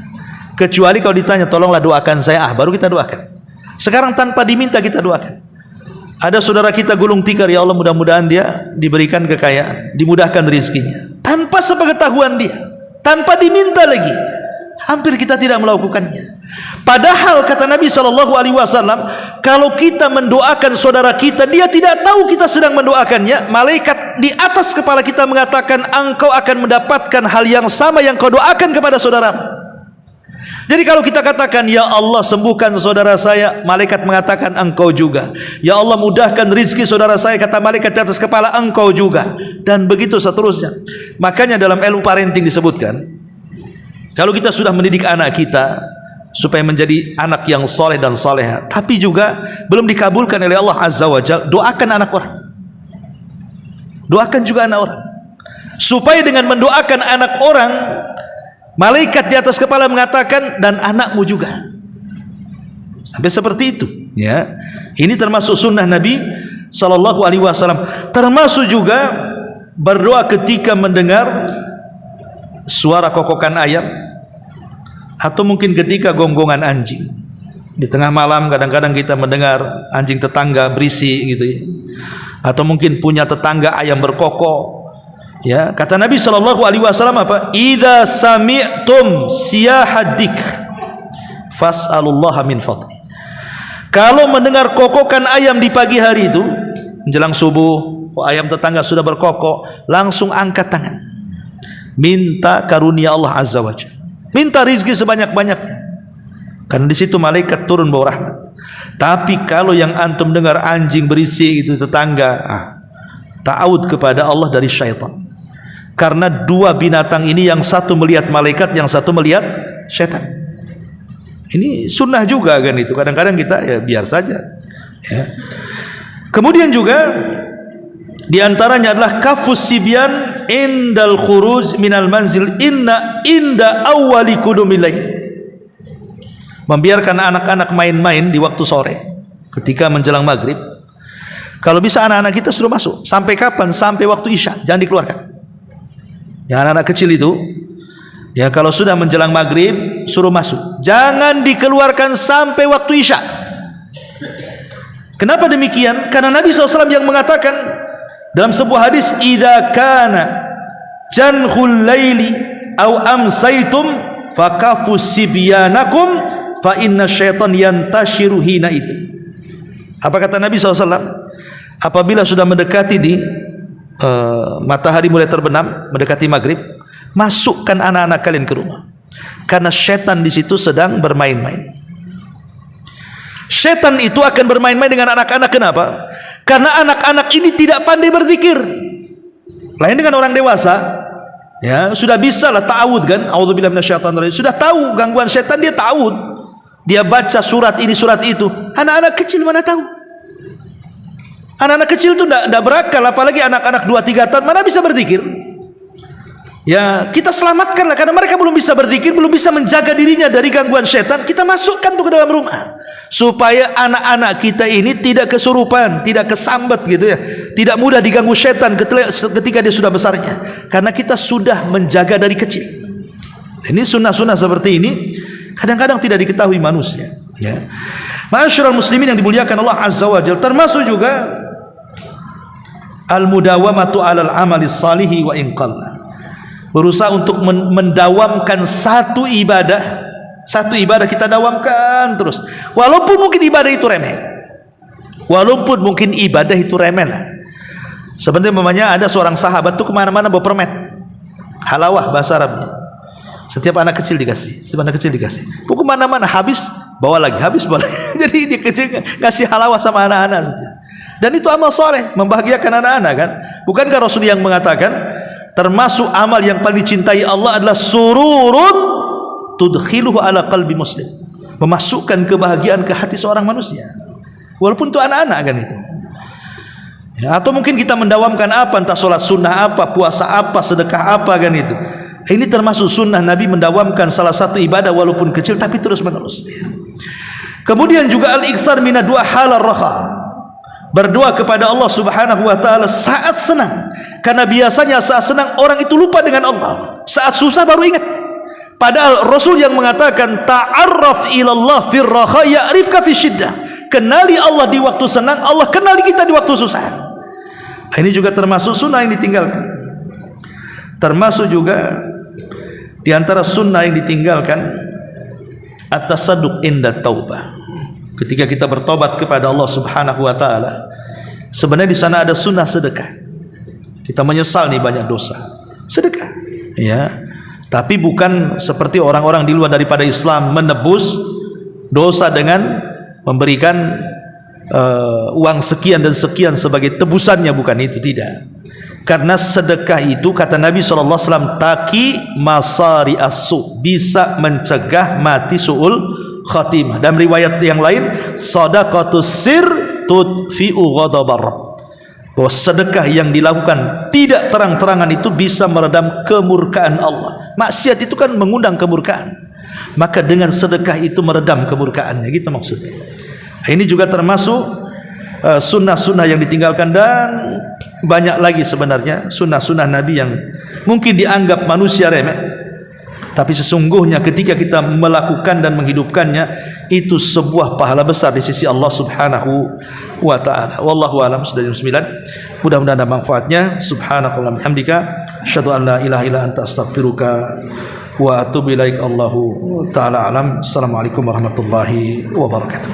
Kecuali kalau ditanya, tolonglah doakan saya, baru kita doakan. Sekarang tanpa diminta kita doakan. Ada saudara kita gulung tikar, ya Allah mudah-mudahan dia diberikan kekayaan, dimudahkan rezekinya. Tanpa sepengetahuan dia, tanpa diminta lagi. Hampir kita tidak melakukannya. Padahal kata Nabi SAW, kalau kita mendoakan saudara kita, dia tidak tahu kita sedang mendoakannya, malaikat di atas kepala kita mengatakan, engkau akan mendapatkan hal yang sama yang kau doakan kepada saudaramu. Jadi kalau kita katakan, ya Allah sembuhkan saudara saya, malaikat mengatakan engkau juga. Ya Allah mudahkan rizki saudara saya, kata malaikat di atas kepala, engkau juga. Dan begitu seterusnya. Makanya dalam ilmu parenting disebutkan, kalau kita sudah mendidik anak kita supaya menjadi anak yang soleh dan soleha, tapi juga belum dikabulkan oleh Allah Azza wa Jalla, doakan anak orang. Doakan juga anak orang, supaya dengan mendoakan anak orang, malaikat di atas kepala mengatakan, dan anakmu juga. Sampai seperti itu, ya. Ini termasuk sunnah Nabi SAW. Termasuk juga berdoa ketika mendengar suara kokokan ayam, atau mungkin ketika gonggongan anjing. Di tengah malam kadang-kadang kita mendengar anjing tetangga berisik gitu ya. Atau mungkin punya tetangga ayam berkokok. Ya, kata Nabi SAW apa? Idza sami'tum siyahad dzikr fas'alullaha min fadli. Kalau mendengar kokokan ayam di pagi hari itu, menjelang subuh, ayam tetangga sudah berkokok, langsung angkat tangan. Minta karunia Allah Azza wa Jalla. Minta rizki sebanyak-banyaknya. Karena di situ malaikat turun bawa rahmat. Tapi kalau yang antum dengar anjing berisik itu tetangga, ta'awud kepada Allah dari syaitan. Karena dua binatang ini, yang satu melihat malaikat, yang satu melihat syaitan. Ini sunnah juga kan itu. Kadang-kadang kita ya biar saja. Ya. Kemudian juga di antaranya adalah kafus sibyan indal khuruj minal manzil inda awwali qudumil lail. Membiarkan anak-anak main-main di waktu sore ketika menjelang maghrib. Kalau bisa anak-anak kita suruh masuk. Sampai kapan? Sampai waktu isya, jangan dikeluarkan. Yang anak-anak kecil itu, ya kalau sudah menjelang maghrib suruh masuk, jangan dikeluarkan sampai waktu isya. Kenapa demikian? Karena Nabi SAW yang mengatakan dalam sebuah hadis, idza kana janhul laili au amsaitum fakafu sibyanakum fa inna syaitan yantashiru hina idzin. Apa kata Nabi SAW? Apabila sudah mendekati matahari mulai terbenam, mendekati maghrib, masukkan anak-anak kalian ke rumah, karena syaitan di situ sedang bermain-main. Syaitan itu akan bermain-main dengan anak-anak. Kenapa? Karena anak-anak ini tidak pandai berzikir. Lain dengan orang dewasa, ya sudah bisa lah ta'awud kan, a'udzubillahi minasyaitonir rajim, sudah tahu gangguan syaitan, dia ta'awud, dia baca surat ini surat itu. Anak-anak kecil mana tahu? Anak-anak kecil itu tidak berakal, apalagi anak-anak 2-3 tahun mana bisa berzikir. Ya kita selamatkanlah, karena mereka belum bisa berzikir, belum bisa menjaga dirinya dari gangguan syaitan. Kita masukkan tuh ke dalam rumah, supaya anak-anak kita ini tidak kesurupan, tidak kesambat gitu ya, tidak mudah diganggu syaitan ketika dia sudah besarnya, karena kita sudah menjaga dari kecil. Ini sunnah-sunnah seperti ini kadang-kadang tidak diketahui manusia, ya. Ma'asyiral muslimin yang dimuliakan Allah Azza wa Jalla, termasuk juga al-mudawamatu 'alal amali salihi wa in qalla. Berusaha untuk mendawamkan satu ibadah kita dawamkan terus, walaupun mungkin ibadah itu remeh, lah. Sebenarnya namanya ada seorang sahabat tuh kemana-mana bawa permen halawah, bahasa Arabnya. Setiap anak kecil dikasih, pokok kemana-mana, habis bawa lagi. Jadi dia kecil ngasih halawah sama anak-anak saja. Dan itu amal soleh, membahagiakan anak-anak kan. Bukankah Rasul yang mengatakan termasuk amal yang paling dicintai Allah adalah sururun tudkhiluhu ala qalbi muslim, memasukkan kebahagiaan ke hati seorang manusia, walaupun itu anak-anak kan itu, ya. Atau mungkin kita mendawamkan apa, entah sholat sunnah apa, puasa apa, sedekah apa kan itu. Ini termasuk sunnah Nabi, mendawamkan salah satu ibadah walaupun kecil tapi terus menerus. Kemudian juga al-iktsar minad du'a halar raha, berdoa kepada Allah Subhanahu wa taala saat senang. Karena biasanya saat senang orang itu lupa dengan Allah, saat susah baru ingat. Padahal Rasul yang mengatakan ta'arraf ilallah fir raha ya'rifka fi syiddah. Kenali Allah di waktu senang, Allah kenali kita di waktu susah. Ini juga termasuk sunnah yang ditinggalkan. Termasuk juga di antara sunnah yang ditinggalkan at-tasadduq inda taubah. Ketika kita bertobat kepada Allah Subhanahu wa taala, sebenarnya di sana ada sunnah sedekah. Kita menyesal nih banyak dosa, sedekah, ya. Tapi bukan seperti orang-orang di luar daripada Islam menebus dosa dengan memberikan uang sekian dan sekian sebagai tebusannya, bukan itu, tidak. Karena sedekah itu kata Nabi SAW, taki masari asu, bisa mencegah mati su'ul khatimah. Dalam riwayat yang lain, sadaqatus sir tudfi'u ghadabar rabb, bahwa sedekah yang dilakukan tidak terang-terangan itu bisa meredam kemurkaan Allah. Maksiat itu kan mengundang kemurkaan, maka dengan sedekah itu meredam kemurkaannya, gitu maksudnya. Ini juga termasuk sunnah-sunnah yang ditinggalkan, dan banyak lagi sebenarnya sunnah-sunnah Nabi yang mungkin dianggap manusia remeh, tapi sesungguhnya ketika kita melakukan dan menghidupkannya, itu sebuah pahala besar di sisi Allah Subhanahu wa ta'ala. Wallahu a'lam. Sudah jam 9. Mudah-mudahan ada manfaatnya. Subhanakallahumma hamdika asyhadu an la ilaha illa anta astaghfiruka wa atubu ilaik. Allahu ta'ala alam. Assalamualaikum warahmatullahi wabarakatuh.